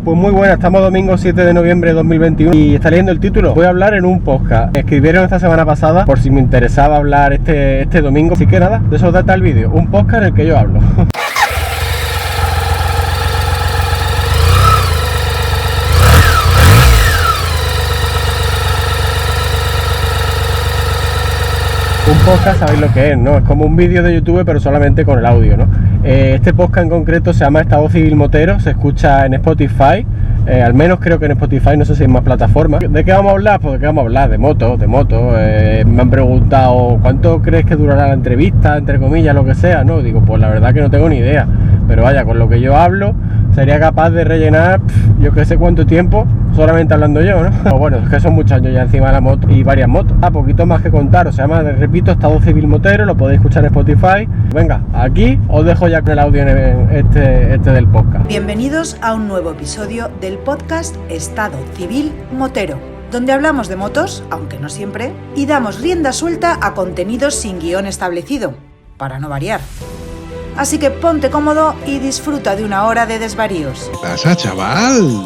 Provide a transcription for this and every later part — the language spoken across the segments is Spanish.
Pues muy buena, estamos domingo 7 de noviembre de 2021 y está leyendo el título. Voy a hablar en un podcast. Me escribieron esta semana pasada por si me interesaba hablar este domingo. Así que nada, de eso trata el vídeo, un podcast en el que yo hablo. Un podcast, sabéis lo que es, ¿no? Es como un vídeo de YouTube, pero solamente con el audio, ¿no? Este podcast en concreto se llama Estado Civil Motero, se escucha en Spotify, al menos creo que en Spotify, no sé si hay más plataformas. ¿De qué vamos a hablar? Pues de qué vamos a hablar, de motos. Me han preguntado, ¿cuánto crees que durará la entrevista, entre comillas, lo que sea, ¿no? Digo, pues la verdad que no tengo ni idea, pero vaya, con lo que yo hablo, sería capaz de rellenar, yo que sé cuánto tiempo, solamente hablando yo, ¿no? Pero bueno, es que son muchos años ya encima de la moto y varias motos. Poquito más que contaros, se llama, repito, Estado Civil Motero, lo podéis escuchar en Spotify. Venga, aquí os dejo ya con el audio en este del podcast. Bienvenidos a un nuevo episodio del podcast Estado Civil Motero, donde hablamos de motos, aunque no siempre, y damos rienda suelta a contenidos sin guión establecido, para no variar. Así que ponte cómodo y disfruta de una hora de desvaríos. ¿Qué pasa, chaval?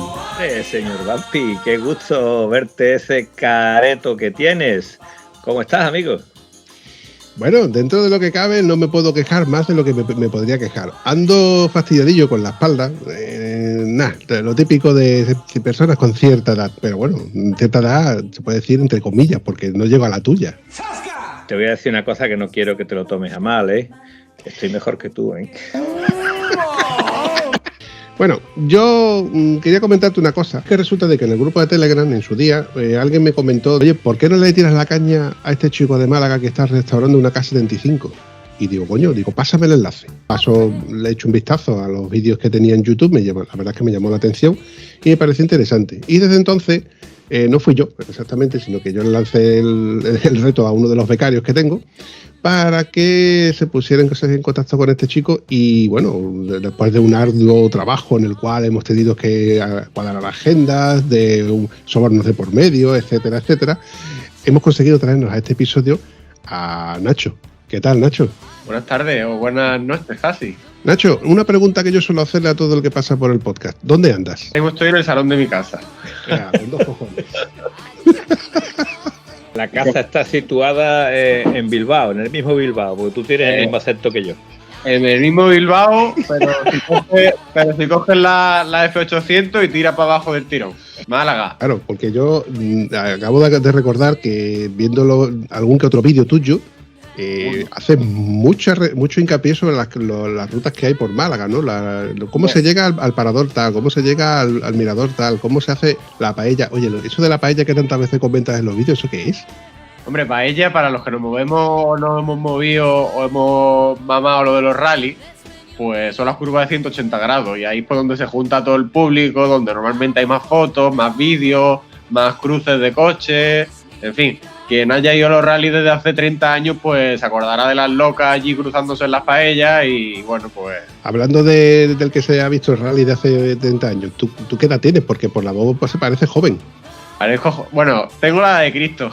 Señor Vampi, qué gusto verte ese careto que tienes. ¿Cómo estás, amigo? Bueno, dentro de lo que cabe no me puedo quejar más de lo que me podría quejar. Ando fastidiadillo con la espalda, lo típico de personas con cierta edad, pero bueno, cierta edad se puede decir entre comillas, porque no llego a la tuya. Te voy a decir una cosa que no quiero que te lo tomes a mal, ¿eh? Estoy mejor que tú, ¿eh? Bueno, yo quería comentarte una cosa, que resulta de que en el grupo de Telegram en su día alguien me comentó, oye, ¿por qué no le tiras la caña a este chico de Málaga que está restaurando una K75? Y digo, pásame el enlace. Le he hecho un vistazo a los vídeos que tenía en YouTube, la verdad es que me llamó la atención y me pareció interesante. Y desde entonces, no fui yo exactamente, sino que yo le lancé el reto a uno de los becarios que tengo para que se pusieran en contacto con este chico y bueno, después de un arduo trabajo en el cual hemos tenido que cuadrar agendas, de sobornos de por medio, etcétera, etcétera, hemos conseguido traernos a este episodio a Nacho. ¿Qué tal, Nacho? Buenas tardes o buenas noches, casi. Nacho, una pregunta que yo suelo hacerle a todo el que pasa por el podcast. ¿Dónde andas? Estoy en el salón de mi casa. Con dos cojones. La casa está situada en Bilbao, en el mismo Bilbao, porque tú tienes el mismo acento que yo. En el mismo Bilbao, pero si coges la F800 y tiras para abajo del tirón. Málaga. Claro, porque yo acabo de recordar que viendo algún que otro vídeo tuyo, hace mucho hincapié sobre las rutas que hay por Málaga, ¿no? Cómo se llega al parador tal, cómo se llega al mirador tal, cómo se hace la paella. Oye, eso de la paella que tantas veces comentas en los vídeos, ¿eso qué es? Hombre, paella, para los que nos movemos, nos hemos movido o hemos mamado lo de los rallies, pues son las curvas de 180 grados y ahí es por donde se junta todo el público, donde normalmente hay más fotos, más vídeos, más cruces de coches, en fin. Quien haya ido a los rallies desde hace 30 años, pues se acordará de las locas allí cruzándose en las paellas y bueno, pues... Hablando del que se ha visto el rally de hace 30 años, ¿tú qué edad tienes? Porque por la voz pues, se parece joven. Bueno, tengo la de Cristo.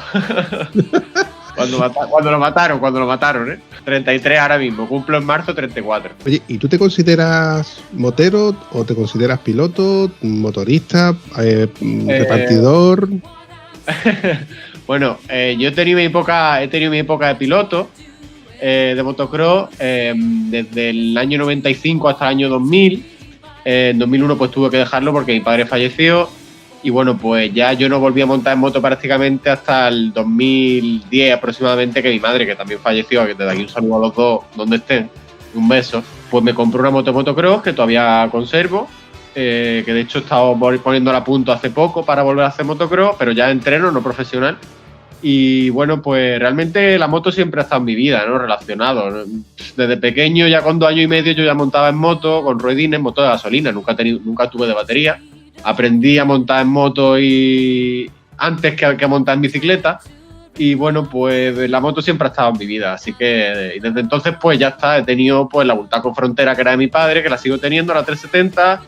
Cuando lo mataron, ¿eh? 33 ahora mismo, cumplo en marzo 34. Oye, ¿y tú te consideras motero o te consideras piloto, motorista, repartidor? Bueno, yo he tenido mi época de piloto de motocross desde el año 95 hasta el año 2000. En 2001 pues tuve que dejarlo porque mi padre falleció y bueno, pues ya yo no volví a montar en moto prácticamente hasta el 2010 aproximadamente, que mi madre, que también falleció, que desde aquí un saludo a los dos donde estén, un beso, pues me compró una moto motocross que todavía conservo. Que de hecho he estado poniéndola a punto hace poco para volver a hacer motocross, pero ya entreno, no profesional. Y bueno, pues realmente la moto siempre ha estado en mi vida, ¿no? Relacionado. Desde pequeño, ya con 2 años y medio, yo ya montaba en moto, con ruedines, moto de gasolina, nunca tuve de batería. Aprendí a montar en moto y antes que a montar en bicicleta. Y bueno, pues la moto siempre ha estado en mi vida, así que y desde entonces pues ya está, he tenido pues la Bultaco Frontera, que era de mi padre, que la sigo teniendo, la 370,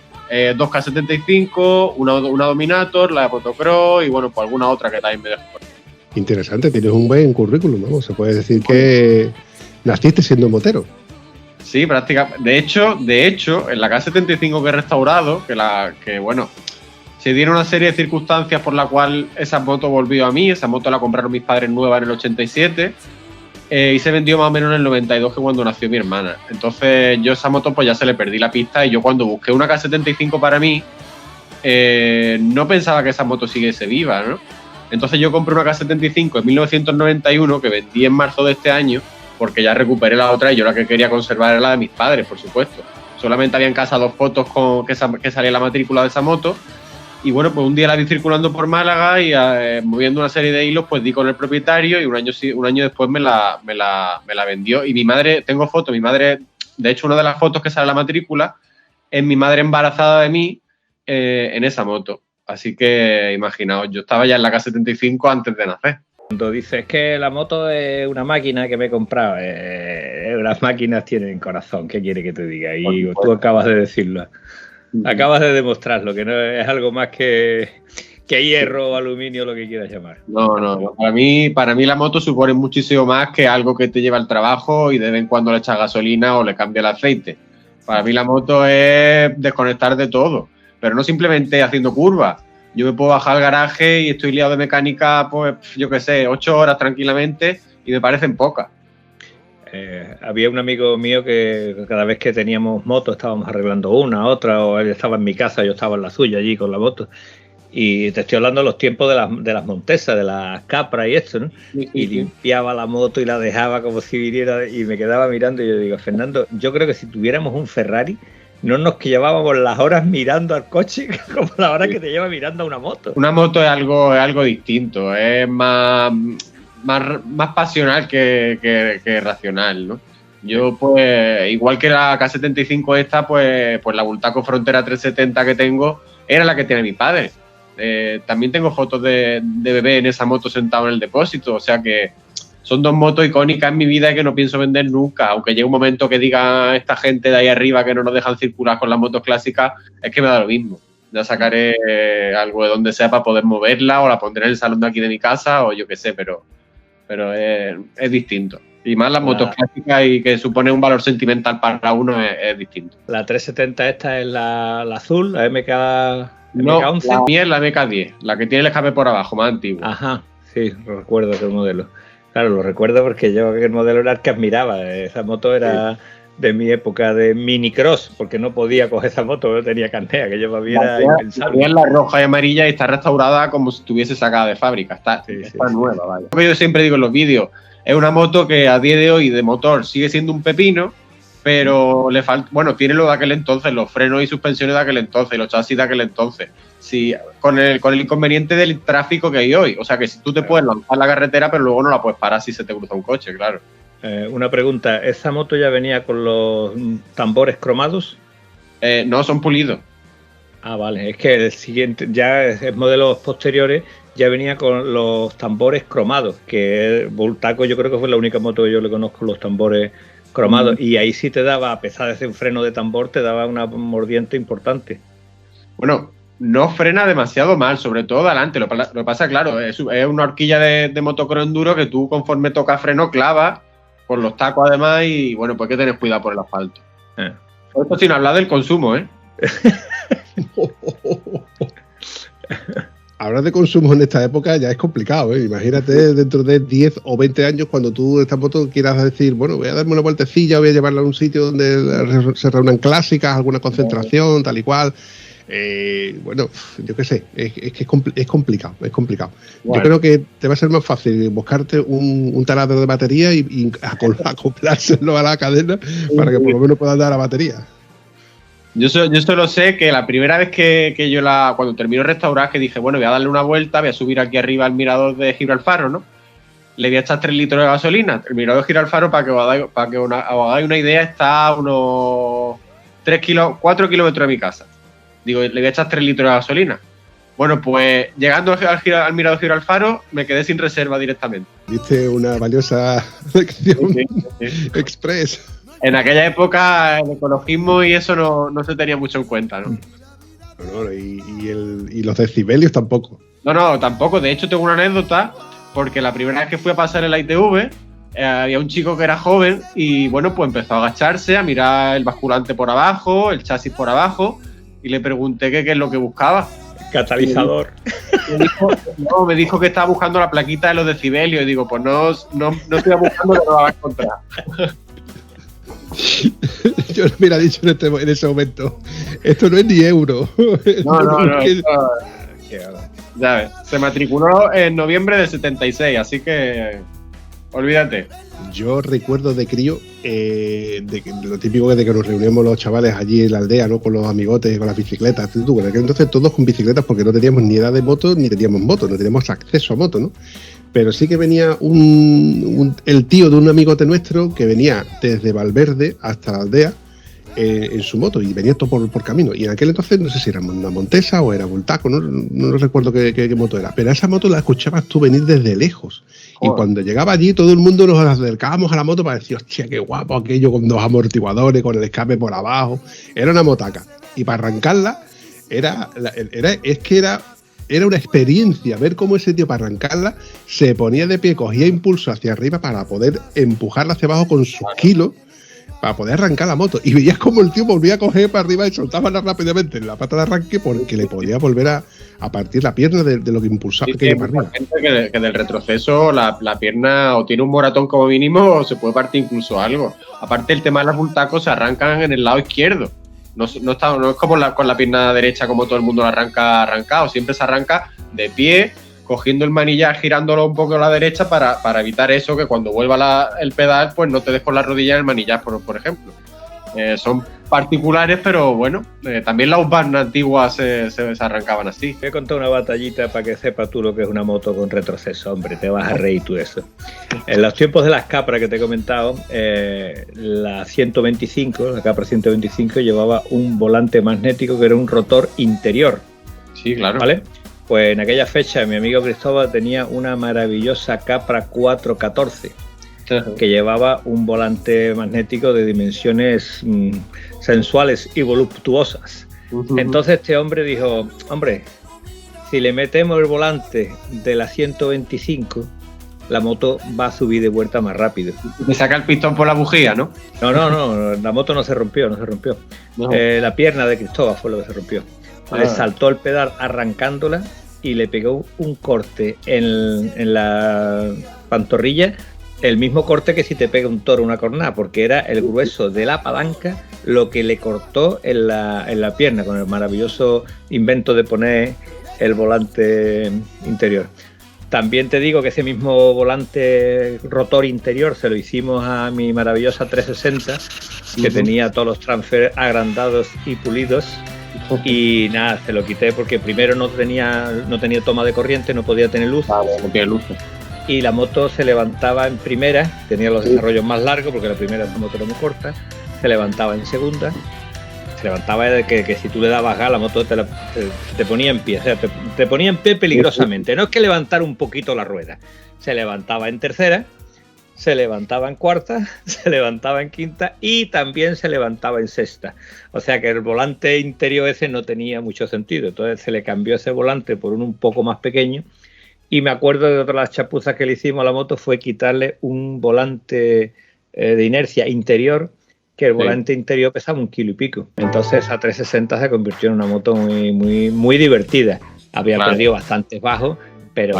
2K75, una Dominator, la de motocross y bueno, pues alguna otra que también me dejo. Interesante, tienes un buen currículum, ¿no? Se puede decir que naciste siendo motero. Sí, prácticamente. De hecho, en la K75 que he restaurado, que bueno, se dieron una serie de circunstancias por la cual esa moto volvió a mí. Esa moto la compraron mis padres nueva en el 87 y se vendió más o menos en el 92, que cuando nació mi hermana. Entonces yo esa moto pues ya se le perdí la pista, y yo cuando busqué una K75 para mí no pensaba que esa moto siguiese viva, ¿no? Entonces yo compré una K75 en 1991 que vendí en marzo de este año, porque ya recuperé la otra y yo la que quería conservar era la de mis padres, por supuesto. Solamente había en casa 2 fotos con que salía la matrícula de esa moto. Y bueno, pues un día la vi circulando por Málaga y moviendo una serie de hilos, pues di con el propietario, y un año después me la vendió. Y mi madre, tengo fotos, mi madre, de hecho una de las fotos que sale la matrícula es mi madre embarazada de mí en esa moto. Así que imaginaos, yo estaba ya en la K75 antes de nacer. Cuando dices que la moto es una máquina que me he comprado, las máquinas tienen corazón, ¿qué quiere que te diga? Y tú acabas de decirlo. Acabas de demostrarlo, que no es algo más que hierro o aluminio, lo que quieras llamar. No. Para mí la moto supone muchísimo más que algo que te lleva al trabajo y de vez en cuando le echas gasolina o le cambia el aceite. Para mí la moto es desconectar de todo, pero no simplemente haciendo curvas. Yo me puedo bajar al garaje y estoy liado de mecánica, pues yo qué sé, 8 horas tranquilamente, y me parecen pocas. Había un amigo mío que cada vez que teníamos moto estábamos arreglando una, otra, o él estaba en mi casa, yo estaba en la suya allí con la moto. Y te estoy hablando de los tiempos de las Montesas, de las Capra y esto, ¿no? Y limpiaba la moto y la dejaba como si viniera, y me quedaba mirando y yo digo, Fernando, yo creo que si tuviéramos un Ferrari no nos llevábamos las horas mirando al coche como la hora que te lleva mirando a una moto. Una moto es algo distinto, es más pasional que racional, ¿no? Yo, pues, igual que la K75 esta, pues la Bultaco Frontera 370 que tengo era la que tiene mi padre. También tengo fotos de bebé en esa moto sentado en el depósito, o sea que son 2 motos icónicas en mi vida y que no pienso vender nunca, aunque llegue un momento que diga esta gente de ahí arriba que no nos dejan circular con las motos clásicas, es que me da lo mismo. Ya sacaré algo de donde sea para poder moverla, o la pondré en el salón de aquí de mi casa, o yo qué sé, pero es distinto. Y más las motos clásicas, y que supone un valor sentimental para uno, es distinto. La 370 esta es la azul, la MK11. No, la mía es la MK10, la que tiene el escape por abajo, más antigua. Ajá, sí, recuerdo aquel modelo. Claro, lo recuerdo porque yo aquel modelo era el que admiraba. Esa moto era de mi época de minicross, porque no podía coger esa moto, no tenía carnet, que yo para mí era impensable. La roja y amarilla y está restaurada como si estuviese sacada de fábrica, está nueva, vaya. Lo que yo siempre digo en los vídeos, es una moto que a día de hoy de motor sigue siendo un pepino, pero le falta, bueno, tiene lo de aquel entonces, los frenos y suspensiones de aquel entonces, los chasis de aquel entonces. Sí, con el inconveniente del tráfico que hay hoy. O sea que si tú te puedes lanzar la carretera, pero luego no la puedes parar si se te cruza un coche, claro. Una pregunta, ¿esa moto ya venía con los tambores cromados? No, son pulidos. Ah, vale, es que el siguiente, ya en modelos posteriores, ya venía con los tambores cromados, que Bultaco yo creo que fue la única moto que yo le conozco los tambores cromados, y ahí sí te daba, a pesar de ser un freno de tambor, te daba una mordiente importante. Bueno, no frena demasiado mal, sobre todo adelante. Lo que pasa, claro, es una horquilla de motocross enduro que tú, conforme tocas freno, clavas con los tacos además, y bueno, pues hay que tener cuidado por el asfalto. Esto sin hablar del consumo, ¿eh? Hablar de consumo en esta época ya es complicado, ¿eh? Imagínate dentro de 10 o 20 años cuando tú esta moto quieras decir, bueno, voy a darme una vueltecilla, voy a llevarla a un sitio donde se reúnan clásicas, alguna concentración, tal y cual. Bueno, yo qué sé, es complicado, es complicado. Bueno. Yo creo que te va a ser más fácil buscarte un taladro de batería y acoplárselo a la cadena para que por lo menos puedas dar la batería. Yo solo sé que la primera vez que yo cuando termino de restaurar, que dije, bueno, voy a darle una vuelta, voy a subir aquí arriba al mirador de Gibralfaro, ¿no? Le voy a echar 3 litros de gasolina. El mirador de Gibralfaro, para que os hagáis una idea, está a unos 4 kilómetros de mi casa. Digo, le voy a echar 3 litros de gasolina. Bueno, pues llegando al mirador de Gibralfaro, me quedé sin reserva directamente. Diste una valiosa lección express. En aquella época el ecologismo y eso no se tenía mucho en cuenta, ¿no? Bueno, y los decibelios tampoco. No, tampoco. De hecho, tengo una anécdota, porque la primera vez que fui a pasar el ITV, había un chico que era joven y bueno, pues empezó a agacharse, a mirar el basculante por abajo, el chasis por abajo, y le pregunté qué es lo que buscaba. Catalizador. Me dijo que estaba buscando la plaquita de los decibelios, y digo, pues no estoy buscando, que no la va a encontrar. Yo le hubiera dicho en ese momento, esto no es ni euro. No. Ya ves, se matriculó en noviembre del 76, así que olvídate. Yo recuerdo de crío, de que lo típico de que nos reuníamos los chavales allí en la aldea, ¿no? Con los amigotes, con las bicicletas. En aquel entonces todos con bicicletas porque no teníamos ni edad de moto, ni teníamos moto, no teníamos acceso a moto, ¿no? Pero sí que venía el tío de un amigote nuestro que venía desde Valverde hasta la aldea en su moto y venía todo por camino. Y en aquel entonces no sé si era una Montesa o era Bultaco, no recuerdo qué moto era. Pero esa moto la escuchabas tú venir desde lejos. Joder. Y cuando llegaba allí todo el mundo nos acercábamos a la moto para decir, hostia, qué guapo aquello con dos amortiguadores, con el escape por abajo. Era una motaca. Y para arrancarla era una experiencia ver cómo ese tío para arrancarla se ponía de pie, cogía impulso hacia arriba para poder empujarla hacia abajo con sus kilos para poder arrancar la moto. Y veías como el tío volvía a coger para arriba y soltaba rápidamente en la pata de arranque porque le podía volver a partir la pierna de lo que impulsaba. Sí, para arriba. Que del retroceso la pierna o tiene un moratón como mínimo o se puede partir incluso algo. Aparte el tema de las bultacos se arrancan en el lado izquierdo. No es como con la pierna derecha como todo el mundo la arranca arrancado. Siempre se arranca de pie, cogiendo el manillar, girándolo un poco a la derecha para evitar eso, que cuando vuelva el pedal, pues no te des con la rodilla en el manillar, por ejemplo. Son particulares, pero bueno, también las U-Bahn antiguas se arrancaban así. Voy a contar una batallita para que sepas tú lo que es una moto con retroceso, hombre, te vas a reír tú de eso. En los tiempos de las Capra que te he comentado, la 125, la Capra 125 llevaba un volante magnético que era un rotor interior. Sí, claro. ¿Vale? Pues en aquella fecha mi amigo Cristóbal tenía una maravillosa Capra 414 que llevaba un volante magnético de dimensiones sensuales y voluptuosas. Entonces este hombre dijo, hombre, si le metemos el volante de la 125, la moto va a subir de vuelta más rápido. ¿Te saca el pistón por la bujía, no? No, la moto no se rompió. No. La pierna de Cristóbal fue lo que se rompió. Le saltó el pedal arrancándola y le pegó un corte en la pantorrilla, el mismo corte que si te pega un toro una cornada, porque era el grueso de la palanca lo que le cortó en la pierna, con el maravilloso invento de poner el volante interior. También te digo que ese mismo volante rotor interior se lo hicimos a mi maravillosa 360, que tenía todos los transfer agrandados y pulidos. Y nada, se lo quité porque primero no tenía toma de corriente, no podía tener luz. No tiene luz. Y la moto se levantaba en primera, tenía los desarrollos más largos porque la primera esa moto era muy corta, se levantaba en segunda, se levantaba de que si tú le dabas gas la moto te ponía en pie, o sea, te ponía en pie peligrosamente. No es que levantara un poquito la rueda, se levantaba en tercera, se levantaba en cuarta, se levantaba en quinta y también se levantaba en sexta. O sea que el volante interior ese no tenía mucho sentido. Entonces se le cambió ese volante por uno un poco más pequeño. Y me acuerdo de otra de las chapuzas que le hicimos a la moto fue quitarle un volante de inercia interior, que el volante interior pesaba 1,5 kilos. Entonces esa 360 se convirtió en una moto muy, muy, muy divertida. Había perdido bastantes bajos. Pero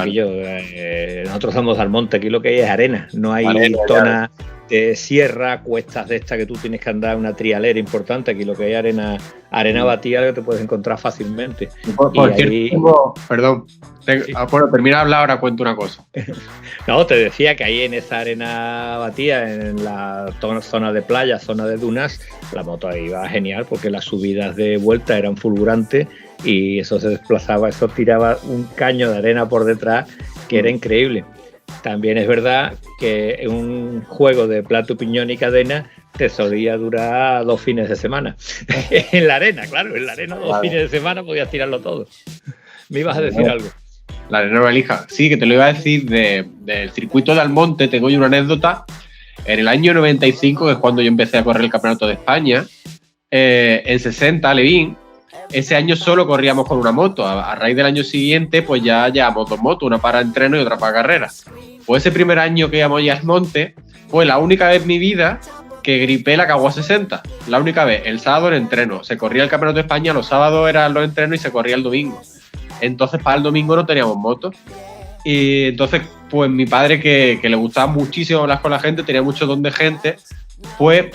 nosotros somos al monte, aquí lo que hay es arena, no hay zona de sierra, cuestas de estas que tú tienes que andar una trialera importante, aquí lo que hay arena batida que te puedes encontrar fácilmente. Perdón, bueno, termina de hablar, ahora cuento una cosa. No, te decía que ahí en esa arena batida, en la zona de playa, zona de dunas, la moto iba genial porque las subidas de vuelta eran fulgurantes y eso se desplazaba, eso tiraba un caño de arena por detrás que era increíble. También es verdad que un juego de plato, piñón y cadena te solía durar 2 fines de semana. En la arena, claro, en la arena 2 fines de semana podías tirarlo todo. Me ibas a decir algo. La arena Valija. Sí, que te lo iba a decir del circuito de Almonte. Tengo yo una anécdota. En el año 95, que es cuando yo empecé a correr el Campeonato de España, en 60, Levín, ese año solo corríamos con una moto. A raíz del año siguiente, pues ya llevamos 2 motos, una para entreno y otra para carreras. Pues ese primer año que íbamos ya al monte, fue la única vez en mi vida que gripé la Kawasaki 60. La única vez, el sábado en entreno. Se corría el Campeonato de España, los sábados eran los entrenos y se corría el domingo. Entonces para el domingo no teníamos moto. Y entonces, pues mi padre, que le gustaba muchísimo hablar con la gente, tenía mucho don de gente, pues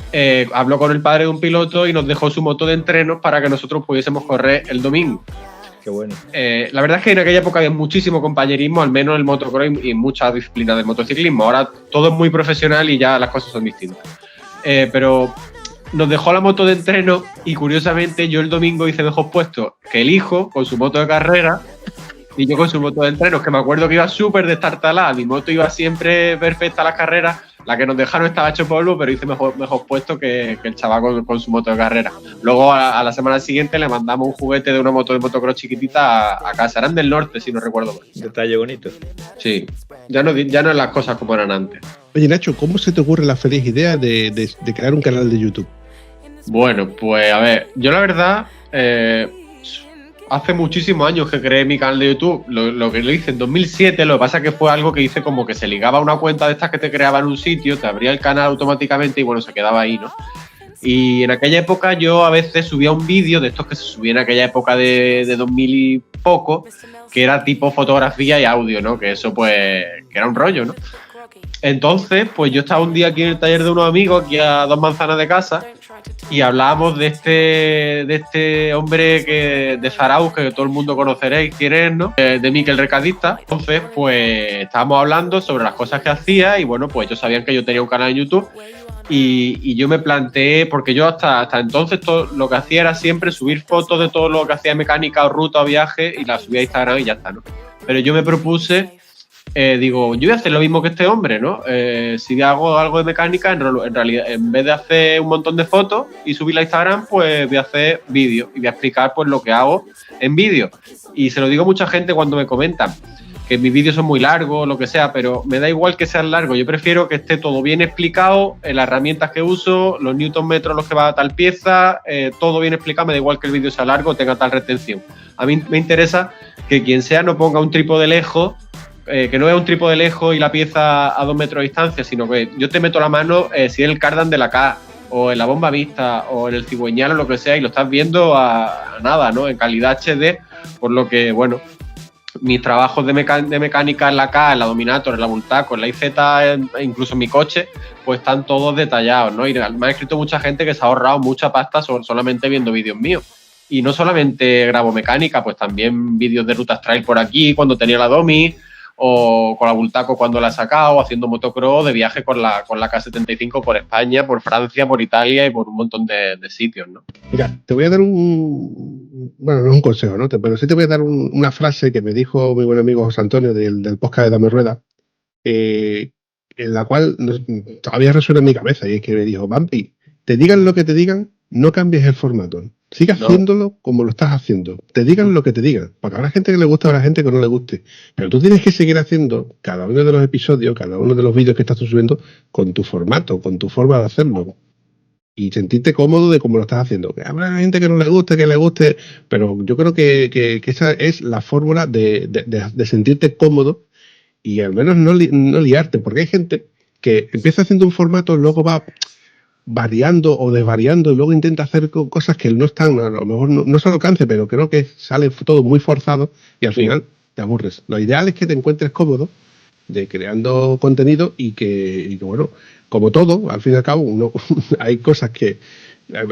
habló con el padre de un piloto y nos dejó su moto de entrenos para que nosotros pudiésemos correr el domingo. Qué bueno. La verdad es que en aquella época había muchísimo compañerismo, al menos en el motocross y muchas disciplinas del motociclismo. Ahora todo es muy profesional y ya las cosas son distintas. Pero nos dejó la moto de entreno y curiosamente yo el domingo hice mejor puesto que el hijo con su moto de carrera y yo con su moto de entreno, que me acuerdo que iba súper destartalada. Mi moto iba siempre perfecta a las carreras. La que nos dejaron estaba hecho polvo, pero hice mejor puesto que el chaval con su moto de carrera. Luego a la semana siguiente le mandamos un juguete de una moto de motocross chiquitita a casa. Eran del norte, si no recuerdo mal. Detalle bonito. Sí, ya no eran las cosas como eran antes. Oye, Nacho, ¿cómo se te ocurre la feliz idea de crear un canal de YouTube? Bueno, pues a ver, yo la verdad, hace muchísimos años que creé mi canal de YouTube, lo que lo hice en 2007, lo que pasa es que fue algo que hice como que se ligaba a una cuenta de estas que te creaba en un sitio, te abría el canal automáticamente y bueno, se quedaba ahí, ¿no? Y en aquella época yo a veces subía un vídeo de estos que se subían en aquella época de 2000 y poco, que era tipo fotografía y audio, ¿no? Que eso pues, que era un rollo, ¿no? Entonces, pues yo estaba un día aquí en el taller de unos amigos, aquí a 2 manzanas de casa, y hablábamos de este hombre de Zarauz, que todo el mundo conoceréis quién es, ¿no? De Mikel Recadista. Entonces, pues estábamos hablando sobre las cosas que hacía y bueno, pues ellos sabían que yo tenía un canal en YouTube y yo me planteé, porque yo hasta entonces todo lo que hacía era siempre subir fotos de todo lo que hacía mecánica o ruta o viaje y las subía a Instagram y ya está, ¿no? Pero yo me propuse... digo, yo voy a hacer lo mismo que este hombre, ¿no? Si hago algo de mecánica, en realidad, en vez de hacer un montón de fotos y subirla a Instagram, pues voy a hacer vídeos y voy a explicar pues lo que hago en vídeo. Y se lo digo a mucha gente cuando me comentan que mis vídeos son muy largos, lo que sea, pero me da igual que sean largos. Yo prefiero que esté todo bien explicado, las herramientas que uso, los newton metros los que va a tal pieza, todo bien explicado. Me da igual que el vídeo sea largo, tenga tal retención. A mí me interesa que quien sea no ponga un trípode lejos, que no es un trípode lejos y la pieza a 2 metros de distancia, sino que yo te meto la mano si es el cardan de la K o en la bomba vista o en el cigüeñal o lo que sea y lo estás viendo a nada, ¿no? En calidad HD, por lo que, bueno, mis trabajos de mecánica en la K, en la Dominator, en la Bultaco, en la IZ, incluso en mi coche, pues están todos detallados, ¿no? Y me ha escrito mucha gente que se ha ahorrado mucha pasta solamente viendo vídeos míos. Y no solamente grabo mecánica, pues también vídeos de rutas trail por aquí, cuando tenía la Domi, o con la Bultaco cuando la he sacado, haciendo motocross de viaje con la K75 por España, por Francia, por Italia y por un montón de sitios, ¿no? Mira, te voy a dar bueno, no es un consejo, ¿no? Pero sí te voy a dar una frase que me dijo mi buen amigo José Antonio del podcast de Dame Rueda, en la cual todavía resuena en mi cabeza, y es que me dijo, Bambi, te digan lo que te digan, no cambies el formato. Sigue haciéndolo como lo estás haciendo. Te digan lo que te digan. Porque habrá gente que le gusta, habrá gente que no le guste. Pero tú tienes que seguir haciendo cada uno de los episodios, cada uno de los vídeos que estás subiendo con tu formato, con tu forma de hacerlo. Y sentirte cómodo de cómo lo estás haciendo. Que habrá gente que no le guste, que le guste. Pero yo creo que esa es la fórmula de sentirte cómodo y al menos no liarte. Porque hay gente que empieza haciendo un formato, luego va variando o desvariando y luego intenta hacer cosas que no están, a lo mejor no se alcance, pero creo que sale todo muy forzado y al final te aburres. Lo ideal es que te encuentres cómodo de creando contenido y que bueno, como todo, al fin y al cabo, hay cosas que...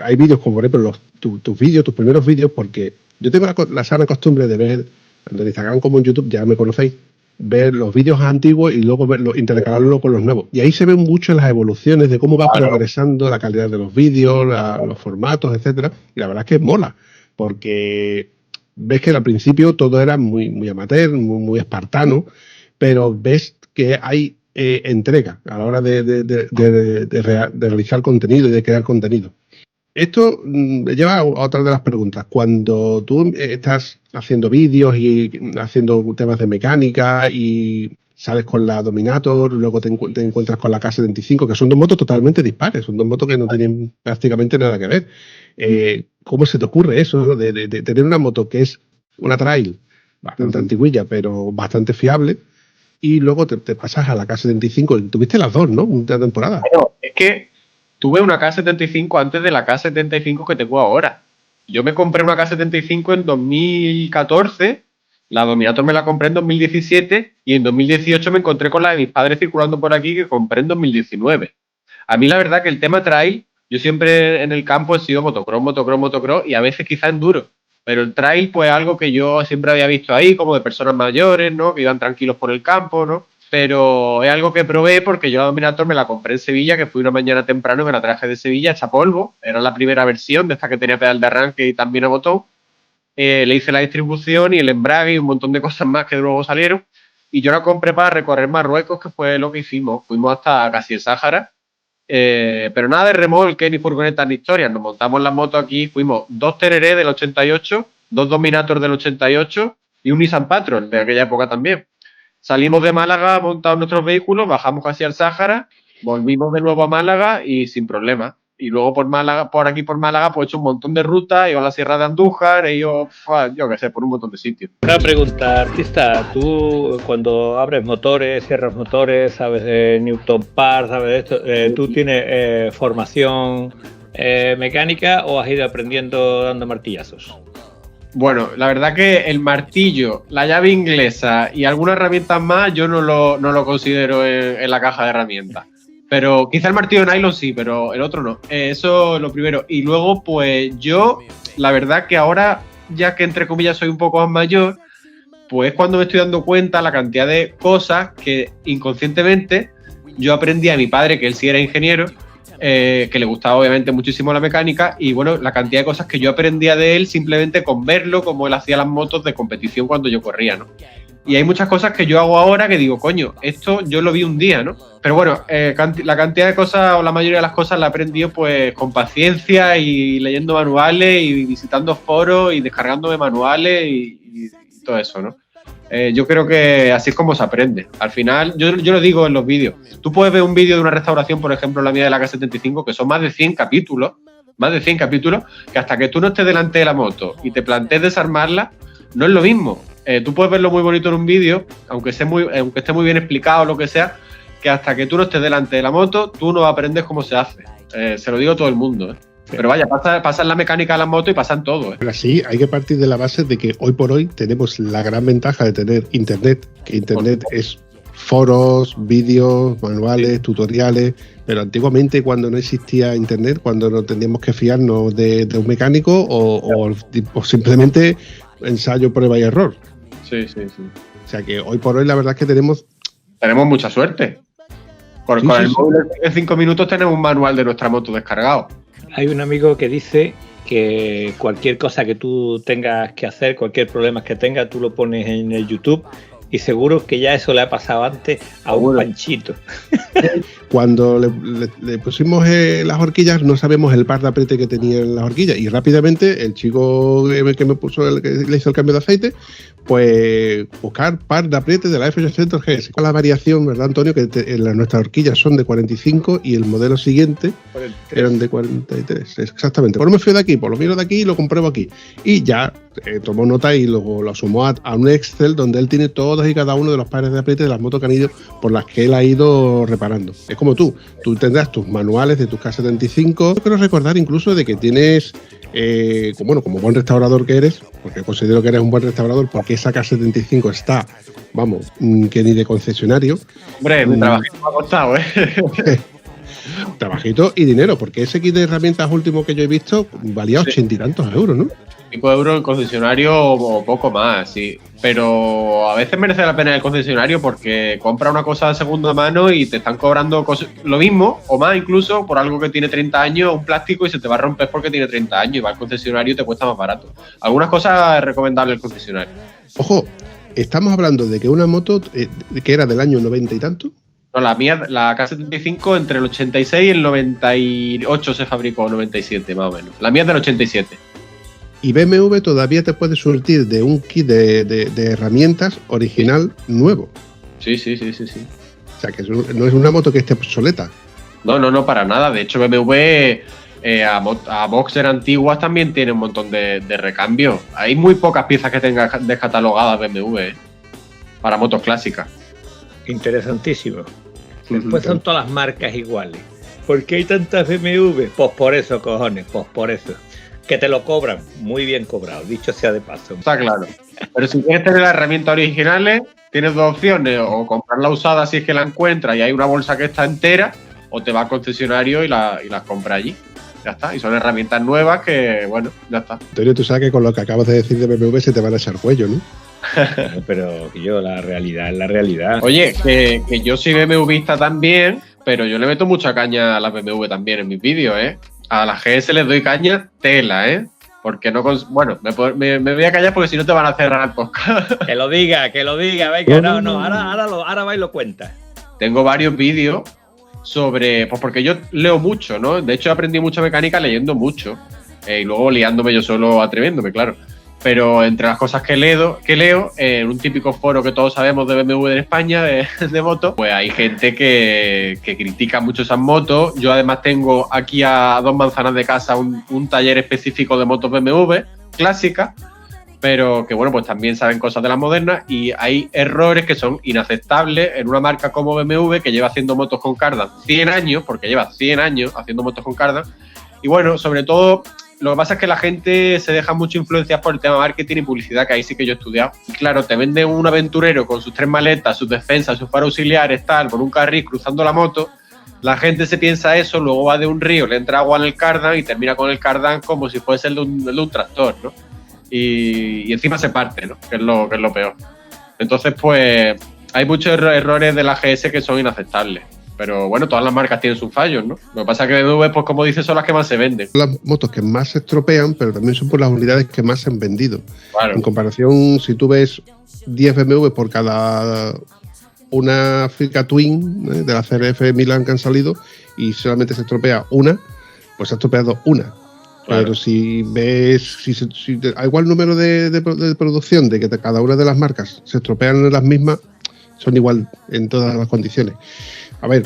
Hay vídeos como, por ejemplo, tus vídeos, tus primeros vídeos, porque yo tengo la sana costumbre de ver, tanto en Instagram como en YouTube, ya me conocéis, ver los vídeos antiguos y luego intercalarlo con los nuevos. Y ahí se ven mucho las evoluciones de cómo va progresando la calidad de los vídeos, los formatos, etcétera. Y la verdad es que mola, porque ves que al principio todo era muy, muy amateur, muy espartano, pero ves que hay entrega a la hora de realizar contenido y de crear contenido. Esto me lleva a otra de las preguntas. Cuando tú estás haciendo vídeos y haciendo temas de mecánica y sales con la Dominator, luego te encuentras con la K75, que son dos motos totalmente dispares, son dos motos que no tienen prácticamente nada que ver. ¿Cómo se te ocurre eso, ¿no? de tener una moto que es una trail bastante antiguilla, pero bastante fiable, y luego te pasas a la K75. Tuviste las dos, ¿no? Una temporada. Bueno, es que tuve una K75 antes de la K75 que tengo ahora. Yo me compré una K75 en 2014, la Dominator me la compré en 2017 y en 2018 me encontré con la de mis padres circulando por aquí que compré en 2019. A mí la verdad que el tema trail, yo siempre en el campo he sido motocross y a veces quizá enduro. Pero el trail pues algo que yo siempre había visto ahí, como de personas mayores, ¿no? Que iban tranquilos por el campo, ¿no? Pero es algo que probé porque yo la Dominator me la compré en Sevilla, que fui una mañana temprano y me la traje de Sevilla hecha polvo. Era la primera versión de esta que tenía pedal de arranque y también a botón. Le hice la distribución y el embrague y un montón de cosas más que luego salieron. Y yo la compré para recorrer Marruecos, que fue lo que hicimos. Fuimos hasta casi el Sáhara. Pero nada de remolque ni furgonetas ni historias. Nos montamos la moto aquí. Fuimos 2 Teneré del 88, 2 Dominator del 88 y un Nissan Patrol de aquella época también. Salimos de Málaga, montamos nuestros vehículos, bajamos casi al Sáhara, volvimos de nuevo a Málaga y sin problema. Y luego por aquí por Málaga, pues he hecho un montón de rutas, he ido a la Sierra de Andújar, he ido, yo qué sé, por un montón de sitios. Una pregunta, artista, tú cuando abres motores, cierras motores, sabes de Newton Park, sabes de esto, ¿tú tienes formación mecánica o has ido aprendiendo dando martillazos? Bueno, la verdad que el martillo, la llave inglesa y algunas herramientas más yo no lo considero en la caja de herramientas. Pero quizá el martillo de nylon sí, pero el otro no. Eso es lo primero. Y luego, pues yo, la verdad que ahora, ya que entre comillas soy un poco más mayor, pues cuando me estoy dando cuenta la cantidad de cosas que inconscientemente yo aprendí a mi padre, que él sí era ingeniero, que le gustaba obviamente muchísimo la mecánica, y bueno, la cantidad de cosas que yo aprendía de él simplemente con verlo, como él hacía las motos de competición cuando yo corría, ¿no? Y hay muchas cosas que yo hago ahora que digo, coño, esto yo lo vi un día, ¿no? Pero bueno, la cantidad de cosas, o la mayoría de las cosas, la he aprendido pues con paciencia y leyendo manuales y visitando foros y descargándome manuales y todo eso, ¿no? Yo creo que así es como se aprende. Al final, yo lo digo en los vídeos. Tú puedes ver un vídeo de una restauración, por ejemplo, la mía de la K75, que son más de 100 capítulos, que hasta que tú no estés delante de la moto y te plantees desarmarla, no es lo mismo. Tú puedes verlo muy bonito en un vídeo, aunque esté muy bien explicado o lo que sea, que hasta que tú no estés delante de la moto, tú no aprendes cómo se hace. Se lo digo a todo el mundo, ¿eh? Pero vaya, pasan la mecánica de la moto y pasan todo, ¿eh? Pero sí, hay que partir de la base de que hoy por hoy tenemos la gran ventaja de tener internet, que internet es foros, vídeos, manuales, tutoriales, pero antiguamente cuando no existía internet, cuando no teníamos que fiarnos de un mecánico o simplemente ensayo, prueba y error. Sí. O sea que hoy por hoy la verdad es que tenemos mucha suerte. Con el móvil en 5 minutos tenemos un manual de nuestra moto descargado. Hay un amigo que dice que cualquier cosa que tú tengas que hacer, cualquier problema que tengas, tú lo pones en el YouTube y seguro que ya eso le ha pasado antes a un Panchito. Cuando le pusimos las horquillas, no sabemos el par de apriete que tenían las horquillas y rápidamente el chico que me puso, que le hizo el cambio de aceite, pues buscar par de apriete de la F800 GS. Con la variación, ¿verdad, Antonio? Que nuestras horquillas son de 45 y el modelo siguiente 43. Eran de 43. Exactamente. Pues me fui de aquí, pues lo miro de aquí y lo compruebo aquí. Y ya tomó nota y luego lo sumó a un Excel donde él tiene todos y cada uno de los pares de apriete de las motos que han ido por las que él ha ido reparando. Es como tú tendrás tus manuales de tus K75. Yo quiero recordar incluso de que tienes, como buen restaurador que eres, porque considero que eres un buen restaurador, porque esa K75 está, vamos, que ni de concesionario. Hombre, mi trabajito me ha costado, ¿eh? Trabajito y dinero, porque ese kit de herramientas último que yo he visto valía 80 y tantos euros, ¿no? 5 euros el concesionario o poco más, sí. Pero a veces merece la pena el concesionario porque compra una cosa de segunda mano y te están cobrando lo mismo o más incluso por algo que tiene 30 años, un plástico, y se te va a romper porque tiene 30 años y va al concesionario y te cuesta más barato. Algunas cosas es recomendable el concesionario. Ojo, estamos hablando de que una moto que era del año 90 y tanto. No, la mía, la K75, entre el 86 y el 98 se fabricó, 97 más o menos. La mía es del 87. Y BMW todavía te puede surtir de un kit de herramientas original nuevo. Sí. O sea, que no es una moto que esté obsoleta. No, para nada. De hecho, BMW a Boxer antiguas también tiene un montón de recambios. Hay muy pocas piezas que tenga descatalogadas BMW, para motos clásicas. Interesantísimo. Después son todas las marcas iguales. ¿Por qué hay tantas BMW? Pues por eso, cojones, pues por eso. Que te lo cobran, muy bien cobrado, dicho sea de paso. Está claro. Pero si quieres tener las herramientas originales, tienes dos opciones, o comprarla usada si es que la encuentras y hay una bolsa que está entera, o te vas al concesionario y las compras allí. Ya está. Y son herramientas nuevas que, bueno, ya está. Antonio, tú sabes que con lo que acabas de decir de BMW se te van a echar cuello, ¿no? Pero yo, la realidad es la realidad. Oye, que yo soy BMWista también, pero yo le meto mucha caña a las BMW también en mis vídeos, ¿eh? A la GS les doy caña tela, ¿eh? Porque no... Bueno, me voy a callar porque si no te van a cerrar el podcast. Que lo diga, venga, ahora va y lo cuenta. Tengo varios vídeos sobre... Pues porque yo leo mucho, ¿no? De hecho, aprendí mucha mecánica leyendo mucho. Y luego liándome yo solo, atreviéndome, claro. Pero entre las cosas que leo, en un típico foro que todos sabemos de BMW en España, de motos, pues hay gente que critica mucho esas motos. Yo además tengo aquí a 2 manzanas de casa un taller específico de motos BMW clásicas, pero que bueno, pues también saben cosas de las modernas y hay errores que son inaceptables en una marca como BMW que lleva haciendo motos con cardan 100 años, porque lleva 100 años haciendo motos con cardan. Y bueno, sobre todo... Lo que pasa es que la gente se deja mucho influenciar por el tema marketing y publicidad, que ahí sí que yo he estudiado. Y claro, te vende un aventurero con sus 3 maletas, sus defensas, sus faros auxiliares, tal, con un carril cruzando la moto. La gente se piensa eso, luego va de un río, le entra agua en el cardan y termina con el cardan como si fuese el de un tractor, ¿no? Y encima se parte, ¿no? Que es lo peor. Entonces, pues, hay muchos errores de la GS que son inaceptables. Pero bueno, todas las marcas tienen sus fallos, ¿no? Lo que pasa es que BMW, pues como dices, son las que más se venden. Las motos que más se estropean, pero también son por las unidades que más se han vendido. Claro. En comparación, si tú ves 10 BMW por cada una Africa Twin de la CRF Milan que han salido y solamente se estropea una, pues se ha estropeado una. Claro. Pero si ves, si hay igual número de producción de que cada una de las marcas se estropean en las mismas, son igual en todas las condiciones. A ver,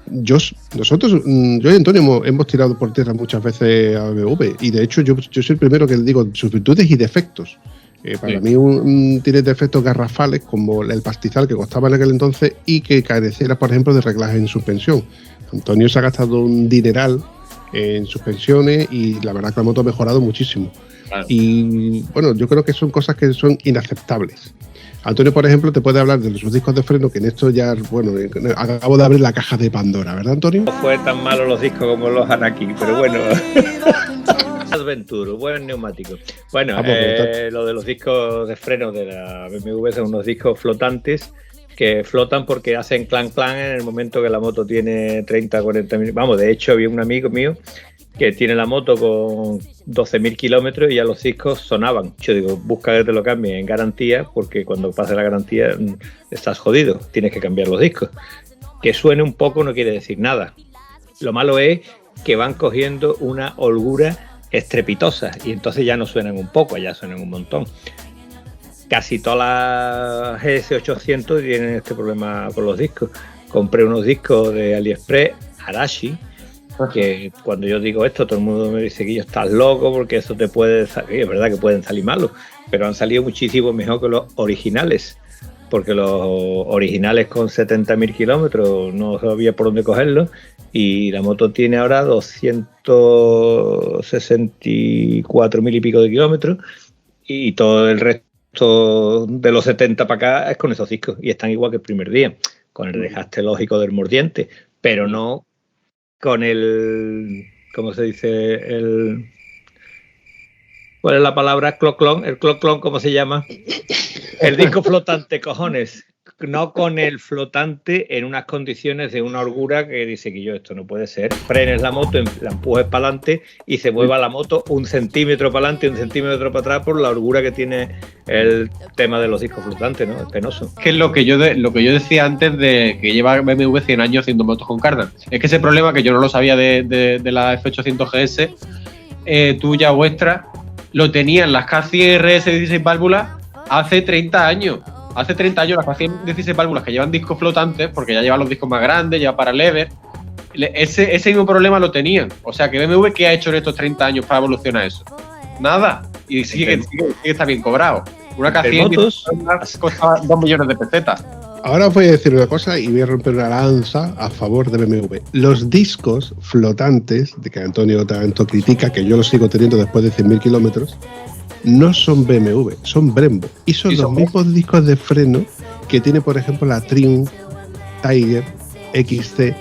yo y Antonio hemos tirado por tierra muchas veces a BMW y de hecho yo soy el primero que le digo sus virtudes y defectos. Para mí tiene defectos garrafales como el pastizal que costaba en aquel entonces y que careciera, por ejemplo, de reglaje en suspensión. Antonio se ha gastado un dineral en suspensiones y la verdad que la moto ha mejorado muchísimo. Claro. Y bueno, yo creo que son cosas que son inaceptables. Antonio, por ejemplo, te puede hablar de los discos de freno, que en esto ya, bueno, acabo de abrir la caja de Pandora, ¿verdad, Antonio? No fue tan malo los discos como los Anakin, pero bueno. Adventure, buen neumático. Bueno, lo de los discos de freno de la BMW son unos discos flotantes que flotan porque hacen clan en el momento que la moto tiene 30, 40 minutos. Vamos, de hecho, había un amigo mío que tiene la moto con 12.000 kilómetros y ya los discos sonaban. Yo digo, busca que te lo cambie en garantía, porque cuando pase la garantía estás jodido, tienes que cambiar los discos. Que suene un poco no quiere decir nada. Lo malo es que van cogiendo una holgura estrepitosa y entonces ya no suenan un poco, ya suenan un montón. Casi todas las GS800 tienen este problema con los discos. Compré unos discos de AliExpress, Arashi, que cuando yo digo esto todo el mundo me dice que yo estás loco porque eso te puede salir. Es verdad que pueden salir malos, pero han salido muchísimo mejor que los originales, porque los originales con 70.000 kilómetros no sabía por dónde cogerlos y la moto tiene ahora 264.000 y pico de kilómetros y todo el resto de los 70 para acá es con esos discos y están igual que el primer día, con el desgaste lógico del mordiente, pero no con el, ¿cómo se dice? ¿Cuál es la palabra? Cloclón. ¿El cloclón cómo se llama? El disco flotante, cojones. No con el flotante en unas condiciones de una holgura que dice que esto no puede ser. Frenes la moto, la empujes para adelante y se mueva la moto 1 centímetro para adelante y 1 centímetro para atrás por la holgura que tiene el tema de los discos flotantes, ¿no? Es penoso. Que es lo que yo decía antes de que lleva BMW 100 años haciendo motos con cardan. Es que ese problema que yo no lo sabía de la F800 GS, tuya vuestra, lo tenían las K100 RS 16 válvulas hace 30 años. Hace 30 años las K100 16 válvulas que llevan discos flotantes, porque ya llevan los discos más grandes, lleva para lever, ese mismo problema lo tenían. O sea que BMW, ¿qué ha hecho en estos 30 años para evolucionar eso? Nada. Y sigue está bien cobrado. Una K100 costaba 2 millones de pesetas. Ahora os voy a decir una cosa y voy a romper una lanza a favor de BMW. Los discos flotantes, de que Antonio tanto critica, que yo los sigo teniendo después de 100.000 kilómetros, no son BMW, son Brembo. Y son los mismos discos de freno que tiene, por ejemplo, la Triumph Tiger XC,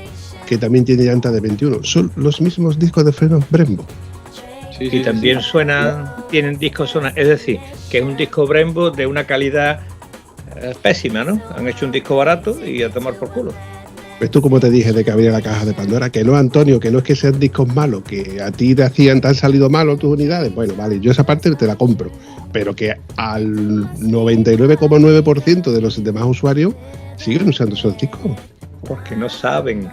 que también tiene llanta de 21. Son los mismos discos de freno Brembo. Y también tienen discos es decir, que es un disco Brembo de una calidad pésima, ¿no? Han hecho un disco barato y a tomar por culo. ¿Ves tú cómo te dije de que había la caja de Pandora? Que no, Antonio, que no es que sean discos malos, que a ti te han salido malos tus unidades. Bueno, vale, yo esa parte te la compro. Pero que al 99,9% de los demás usuarios siguen usando esos discos. Porque no saben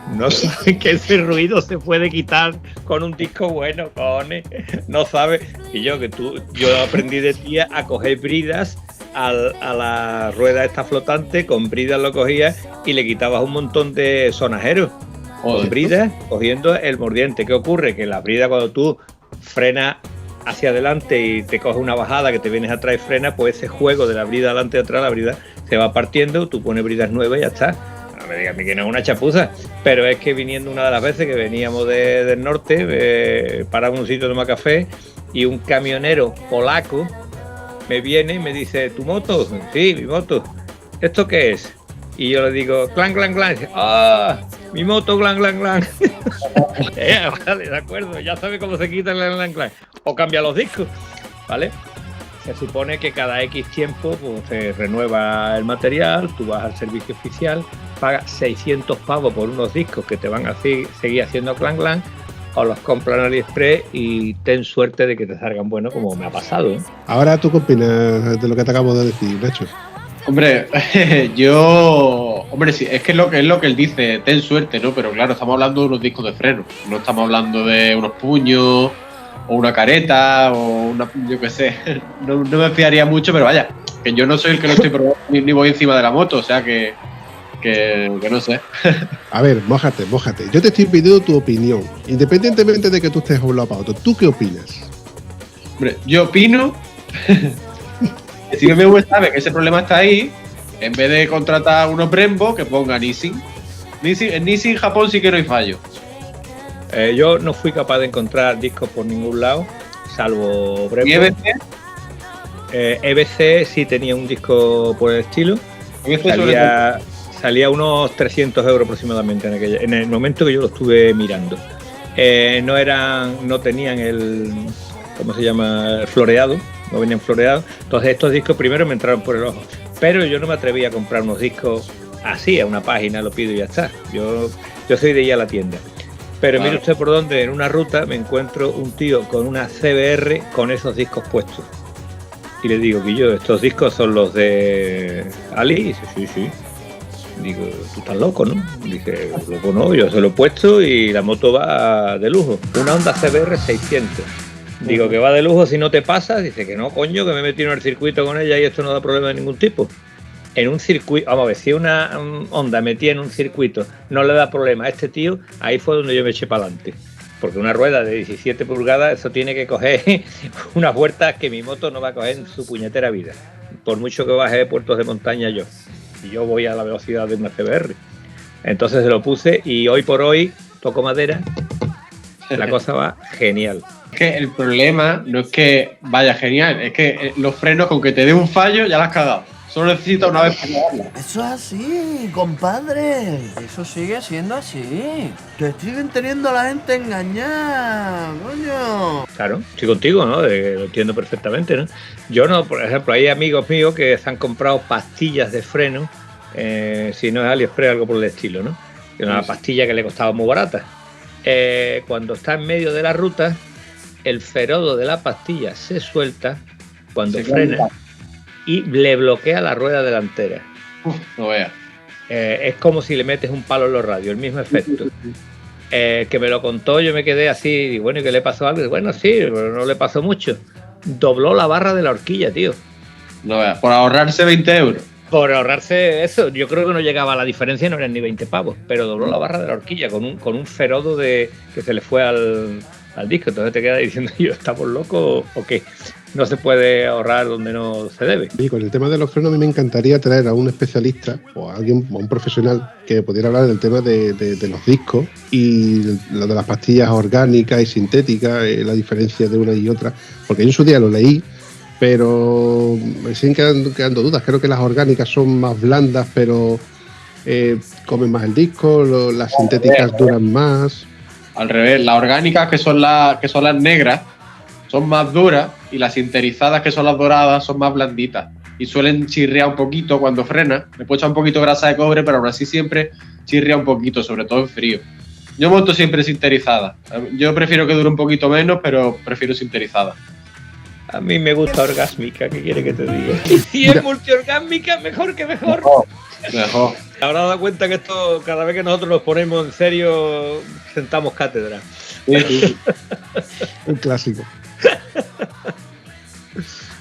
que ese ruido se puede quitar con un disco bueno, cojones. No saben. Y yo aprendí de ti a coger bridas a la rueda esta flotante, con bridas lo cogías y le quitabas un montón de sonajeros. Con bridas, cogiendo el mordiente. ¿Qué ocurre? Que la brida, cuando tú frenas hacia adelante y te coges una bajada que te vienes atrás y frenas, pues ese juego de la brida adelante y atrás, la brida se va partiendo, tú pones bridas nuevas y ya está. No me digas a mí que no es una chapuza, pero es que viniendo una de las veces que veníamos del norte, paramos en un sitio de tomar café y un camionero polaco me viene y me dice, ¿tu moto? Sí, mi moto. ¿Esto qué es? Y yo le digo, clan, clan, clan. ¡Ah! Mi moto, clan, clan, clan. Vale, de acuerdo, ya sabe cómo se quita el clan, clan, clan. O cambia los discos, ¿vale? Se supone que cada X tiempo pues, se renueva el material, tú vas al servicio oficial, pagas 600 pavos por unos discos que te van a seguir haciendo clan, clan, o los compran en AliExpress y ten suerte de que te salgan buenos, como me ha pasado, ¿eh? Ahora, ¿tú qué opinas de lo que te acabo de decir, Nacho? Hombre, sí, es que es lo que él dice, ten suerte, ¿no? Pero claro, estamos hablando de unos discos de freno, no estamos hablando de unos puños o una careta o una, yo qué sé, no me fiaría mucho, pero vaya, que yo no soy el que lo estoy probando ni voy encima de la moto, o sea que no sé. A ver, mójate. Yo te estoy pidiendo tu opinión, independientemente de que tú estés a un lado para otro. ¿Tú qué opinas? Hombre, yo opino que si BMW sabe que ese problema está ahí, en vez de contratar unos Brembo, que ponga Nissin. En Nissin Japón sí que no hay fallo. Yo no fui capaz de encontrar discos por ningún lado, salvo Brembo. ¿Y EBC? EBC sí tenía un disco por el estilo. Salía unos 300 euros aproximadamente en el momento que yo lo estuve mirando. No tenían el, ¿cómo se llama? El floreado, no venían floreados. Entonces estos discos primero me entraron por el ojo. Pero yo no me atreví a comprar unos discos así, a una página, lo pido y ya está. Yo soy de ir a la tienda. Pero mire usted por dónde, en una ruta me encuentro un tío con una CBR con esos discos puestos. Y le digo que estos discos son los de Ali. Y dice, sí. Digo, tú estás loco, ¿no? Dice, loco no, yo se lo he puesto y la moto va de lujo. Una Honda CBR 600. Digo, que va de lujo si no te pasa. Dice que no, coño, que me he metido en el circuito con ella y esto no da problema de ningún tipo. En un circuito, vamos a ver, si una Honda metida en un circuito no le da problema a este tío, ahí fue donde yo me eché para adelante. Porque una rueda de 17 pulgadas, eso tiene que coger unas vueltas que mi moto no va a coger en su puñetera vida. Por mucho que baje de puertos de montaña yo. Y yo voy a la velocidad de una CBR. Entonces se lo puse y hoy por hoy, toco madera, la cosa va genial. Es que el problema no es que vaya genial, es que los frenos, con que te dé un fallo, ya la has cagado. Solo necesitas una vez para cagarla. Eso es así, compadre. Eso sigue siendo así. Te siguen teniendo a la gente engañada, coño. Claro, estoy contigo, ¿no? Lo entiendo perfectamente, ¿no? Yo no, por ejemplo, hay amigos míos que se han comprado pastillas de freno, si no es AliExpress, algo por el estilo, ¿no? Una pastilla que le costaba muy barata. Cuando está en medio de la ruta, el ferodo de la pastilla se suelta cuando frena y le bloquea la rueda delantera. No veas. Es como si le metes un palo en los radios, el mismo efecto. Que me lo contó, yo me quedé así, y bueno, ¿y qué le pasó algo? Bueno, sí, pero no le pasó mucho. Dobló la barra de la horquilla, tío. No veas, por ahorrarse 20 euros. Por ahorrarse eso, yo creo que no llegaba a la diferencia, no eran ni 20 pavos, pero dobló la barra de la horquilla con un ferodo que se le fue al al disco. Entonces te quedas diciendo, yo, ¿estamos locos o qué? No se puede ahorrar donde no se debe. Y con el tema de los frenos, a mí me encantaría traer a un especialista o a alguien, a un profesional que pudiera hablar del tema de los discos y lo de las pastillas orgánicas y sintéticas, la diferencia de una y otra, porque yo en su día lo leí, pero me siguen quedando dudas. Creo que las orgánicas son más blandas, pero comen más el disco, las sintéticas duran más. Al revés, las orgánicas, que son las negras, son más duras, y las sinterizadas, que son las doradas, son más blanditas y suelen chirriar un poquito cuando frena. Le puedo echar un poquito de grasa de cobre, pero aún así siempre chirria un poquito, sobre todo en frío. Yo monto siempre sinterizada. Yo prefiero que dure un poquito menos, pero prefiero sinterizada. A mí me gusta orgásmica, ¿qué quiere que te diga? Y si es multiorgásmica, mejor que mejor. Mejor. Te habrás dado cuenta que esto, cada vez que nosotros nos ponemos en serio, sentamos cátedra. Sí. Un clásico.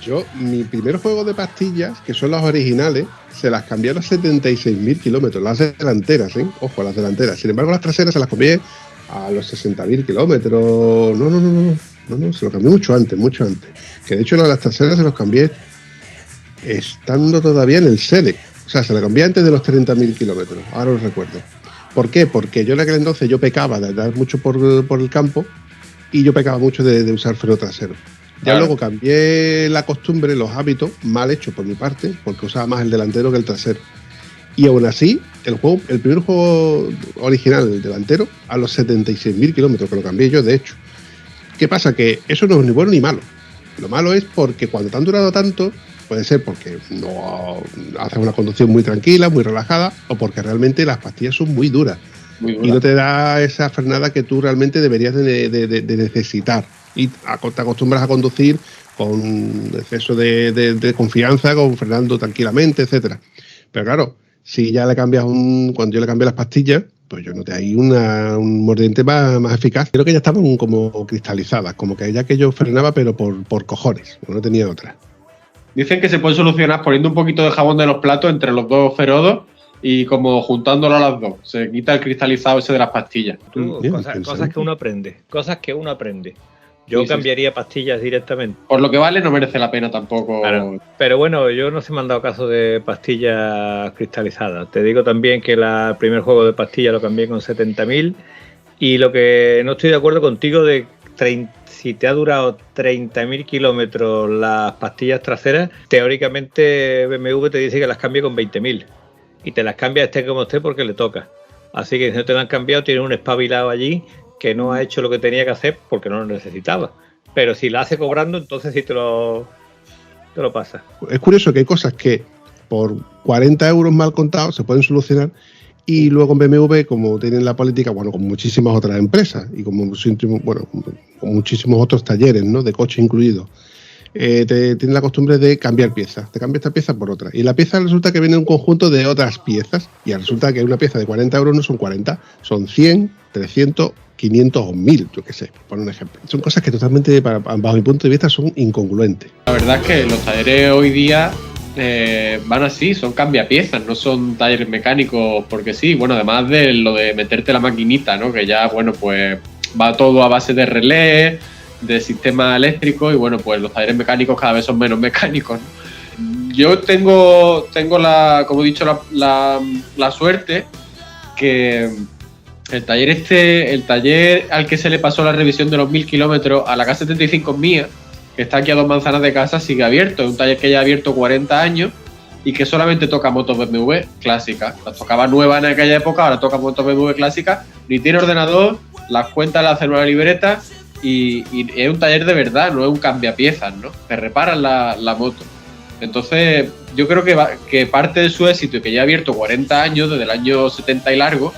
Yo, mi primer juego de pastillas, que son las originales, se las cambié a los 76.000 kilómetros, las delanteras, ¿eh? Ojo, las delanteras. Sin embargo, las traseras se las cambié a los 60.000 kilómetros. No, se lo cambié mucho antes. Que de hecho las traseras se los cambié estando todavía en el Select. O sea, se la cambié antes de los 30.000 kilómetros, ahora lo recuerdo. ¿Por qué? Porque yo en aquel entonces yo pecaba de andar mucho por el campo y yo pecaba mucho de usar freno trasero. Ya luego cambié la costumbre, los hábitos, mal hecho por mi parte, porque usaba más el delantero que el trasero. Y aún así, el primer juego original, el delantero, a los 76.000 kilómetros, que lo cambié yo, de hecho. ¿Qué pasa? Que eso no es ni bueno ni malo. Lo malo es porque cuando te han durado tanto, puede ser porque no haces una conducción muy tranquila, muy relajada, o porque realmente las pastillas son muy duras. Y no te da esa frenada que tú realmente deberías de necesitar. Y te acostumbras a conducir con exceso de confianza, con frenando tranquilamente, etcétera. Pero claro, si ya le cambias cuando yo le cambié las pastillas, pues yo noté ahí un mordiente más eficaz. Creo que ya estaban como cristalizadas, como que ya que yo frenaba, pero por cojones, no tenía otra. Dicen que se puede solucionar poniendo un poquito de jabón de los platos entre los dos ferodos y como juntándolo a las dos. Se quita el cristalizado ese de las pastillas. Cosas que uno aprende. Yo cambiaría pastillas directamente. Por lo que vale, no merece la pena tampoco. Claro. Pero bueno, yo no se me han dado caso de pastillas cristalizadas. Te digo también que el primer juego de pastillas lo cambié con 70.000. Y lo que no estoy de acuerdo contigo de si te ha durado 30.000 kilómetros las pastillas traseras, teóricamente BMW te dice que las cambie con 20.000. Y te las cambia esté como esté porque le toca. Así que si no te las han cambiado, tienes un espabilado allí que no ha hecho lo que tenía que hacer porque no lo necesitaba. Pero si la hace cobrando, entonces sí te lo pasa. Es curioso que hay cosas que por 40 euros mal contados se pueden solucionar y luego en BMW, como tienen la política, bueno, con muchísimas otras empresas y con muchísimos otros talleres, ¿no?, de coche incluido, tienen la costumbre de cambiar piezas. Te cambia esta pieza por otra. Y la pieza resulta que viene en un conjunto de otras piezas y resulta que una pieza de 40 euros no son 40, son 100, 300, 500 o 1000, yo qué sé, por un ejemplo. Son cosas que totalmente, bajo mi punto de vista, son incongruentes. La verdad es que los talleres hoy día van así, son cambiapiezas, no son talleres mecánicos porque sí. Bueno, además de lo de meterte la maquinita, ¿no?, que ya, bueno, pues va todo a base de relé, de sistema eléctrico, y bueno, pues los talleres mecánicos cada vez son menos mecánicos, ¿no? Yo tengo como he dicho, la suerte que el taller al que se le pasó la revisión de los 1000 kilómetros a la K75 mía, que está aquí a 2 manzanas de casa, sigue abierto. Es un taller que ya ha abierto 40 años y que solamente toca motos BMW clásicas. Las tocaba nuevas en aquella época, ahora toca motos BMW clásicas. Ni tiene ordenador, las cuentas las hace en una libreta y es un taller de verdad, no es un cambiapiezas, ¿no? Te reparan la moto. Entonces, yo creo que parte de su éxito, y que ya ha abierto 40 años, desde el año 70 y largo,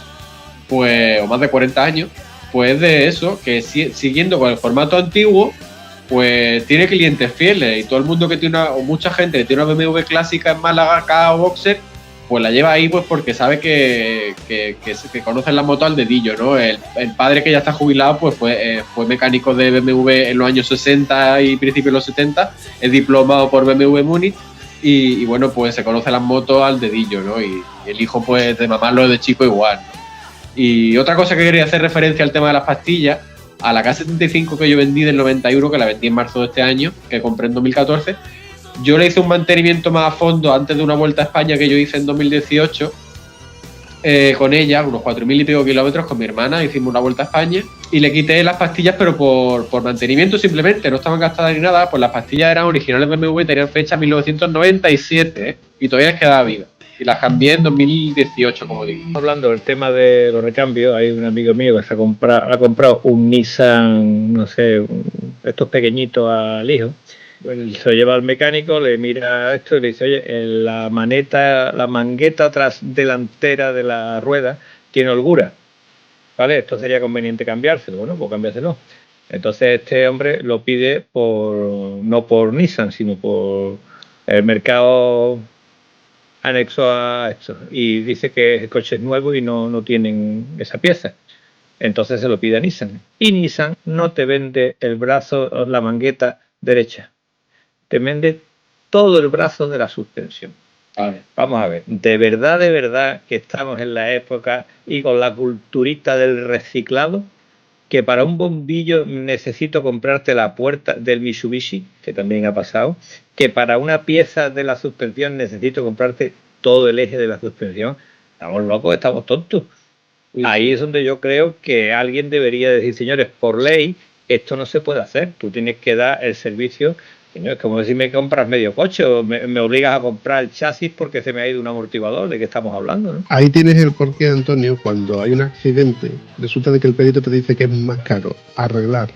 pues, o más de 40 años, pues de eso, que siguiendo con el formato antiguo, pues tiene clientes fieles, y todo el mundo que tiene o mucha gente que tiene una BMW clásica en Málaga, K o Boxer, pues la lleva ahí pues porque sabe que conocen la moto al dedillo, ¿no? El padre, que ya está jubilado, pues fue mecánico de BMW en los años 60 y principios de los 70, es diplomado por BMW Múnich, y bueno, pues se conoce las motos al dedillo, ¿no? Y el hijo, pues, de mamarlo de chico igual, ¿no? Y otra cosa que quería hacer referencia al tema de las pastillas a la K75 que yo vendí del 91, que la vendí en marzo de este año, que compré en 2014, yo le hice un mantenimiento más a fondo antes de una vuelta a España que yo hice en 2018, con ella, unos 4.000 y pico kilómetros con mi hermana, hicimos una vuelta a España y le quité las pastillas, pero por mantenimiento simplemente, no estaban gastadas ni nada, pues las pastillas eran originales de BMW, tenían fecha 1997, y todavía les quedaba viva. Y las cambié en 2018, como digo. Hablando del tema de los recambios, hay un amigo mío que ha comprado un Nissan, no sé, estos pequeñitos al hijo. Se lo lleva al mecánico, le mira esto y le dice, oye, la mangueta delantera de la rueda tiene holgura, ¿vale? Esto sería conveniente cambiárselo. Bueno, pues cámbiaselo. Entonces este hombre lo pide no por Nissan, sino por el mercado anexo a esto, y dice que el coche es nuevo y no tienen esa pieza. Entonces se lo pide a Nissan, y Nissan no te vende el brazo o la mangueta derecha, te vende todo el brazo de la suspensión. Vale. Vamos a ver, de verdad que estamos en la época y con la culturita del reciclado, que para un bombillo necesito comprarte la puerta del Mitsubishi, que también ha pasado, que para una pieza de la suspensión necesito comprarte todo el eje de la suspensión. Estamos locos, estamos tontos. Ahí es donde yo creo que alguien debería decir, señores, por ley, esto no se puede hacer. Tú tienes que dar el servicio. Es como si me compras medio coche o me obligas a comprar el chasis porque se me ha ido un amortiguador. ¿De qué estamos hablando, no? Ahí tienes el porqué, Antonio. Cuando hay un accidente, resulta de que el perito te dice que es más caro arreglar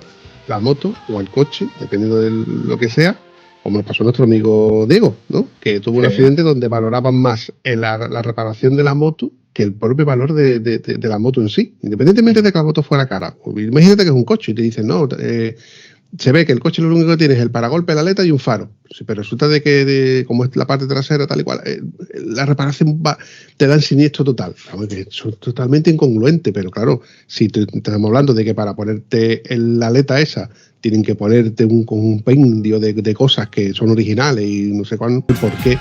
la moto o el coche, dependiendo de lo que sea, como nos pasó a nuestro amigo Diego, ¿no? Que tuvo un accidente donde valoraban más la reparación de la moto que el propio valor de la moto en sí, independientemente de que la moto fuera cara. Imagínate que es un coche y te dicen, no, se ve que el coche lo único que tiene es el paragolpe, la aleta y un faro. Sí, pero resulta de que, como es la parte trasera, tal y cual, la reparación te da el siniestro total. Es totalmente incongruente, pero claro, si estamos hablando de que para ponerte la aleta esa tienen que ponerte un compendio de cosas que son originales y no sé cuánto, ¿por qué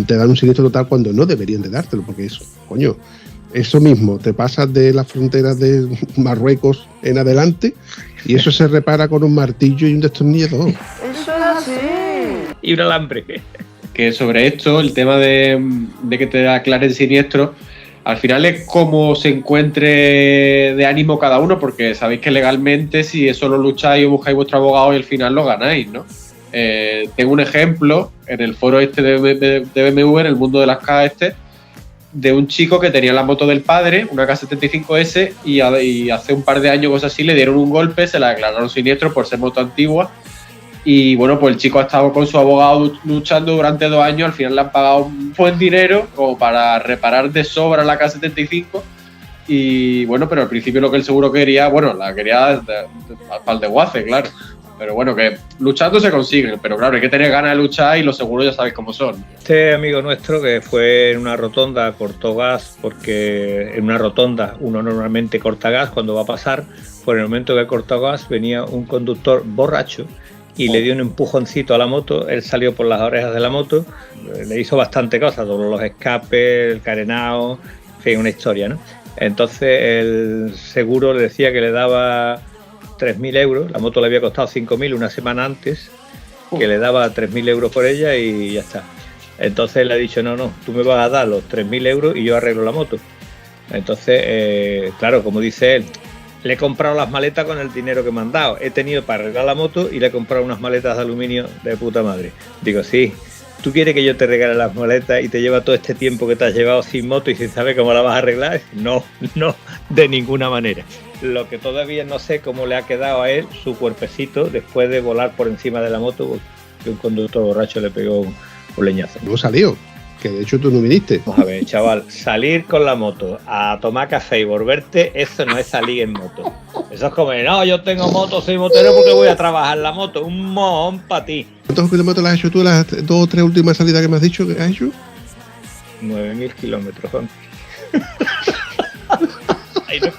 te dan un siniestro total cuando no deberían de dártelo? Porque eso, coño, eso mismo, te pasas de las fronteras de Marruecos en adelante y eso se repara con un martillo y un destornillador. Eso es así. Y un alambre. Que sobre esto, el tema de que te aclaren siniestro, al final es como se encuentre de ánimo cada uno, porque sabéis que legalmente si eso lo lucháis o buscáis vuestro abogado y al final lo ganáis, ¿no? Tengo un ejemplo en el foro este de BMW, en el mundo de las cajas de un chico que tenía la moto del padre, una K75S, y hace un par de años, cosas así, le dieron un golpe, se la declararon siniestro por ser moto antigua. Y bueno, pues el chico ha estado con su abogado luchando durante 2 años, al final le han pagado un buen dinero como para reparar de sobra la K75. Y bueno, pero al principio lo que el seguro quería, bueno, la quería para el desguace, claro. Pero bueno, que luchando se consigue, pero claro, hay que tener ganas de luchar y los seguros ya sabéis cómo son. Este amigo nuestro que fue en una rotonda, cortó gas, porque en una rotonda uno normalmente corta gas cuando va a pasar, pues en el momento que cortó gas venía un conductor borracho y le dio un empujoncito a la moto, él salió por las orejas de la moto, le hizo bastante cosas, dobló los escapes, el carenado, en fin, una historia, ¿no? Entonces el seguro le decía que le daba 3.000 euros, la moto le había costado 5.000 una semana antes, que le daba 3.000 euros por ella y ya está. Entonces él le ha dicho, no, tú me vas a dar los 3.000 euros y yo arreglo la moto. Entonces, claro, como dice él, le he comprado las maletas con el dinero que me han dado. He tenido para arreglar la moto y le he comprado unas maletas de aluminio de puta madre. Digo, sí, ¿tú quieres que yo te regale las maletas y te lleva todo este tiempo que te has llevado sin moto y sin saber cómo la vas a arreglar? No, de ninguna manera. Lo que todavía no sé cómo le ha quedado a él su cuerpecito después de volar por encima de la moto porque un conductor borracho le pegó un leñazo. No salió, que de hecho tú no viniste. Vamos a ver, chaval, salir con la moto a tomar café y volverte, eso no es salir en moto. Eso es como, no, yo tengo moto, soy motero porque voy a trabajar la moto. Un mojón para ti. ¿Cuántos kilómetros has hecho tú las 2 o 3 últimas salidas que me has dicho que has hecho? 9.000 kilómetros, Juan. Ahí no es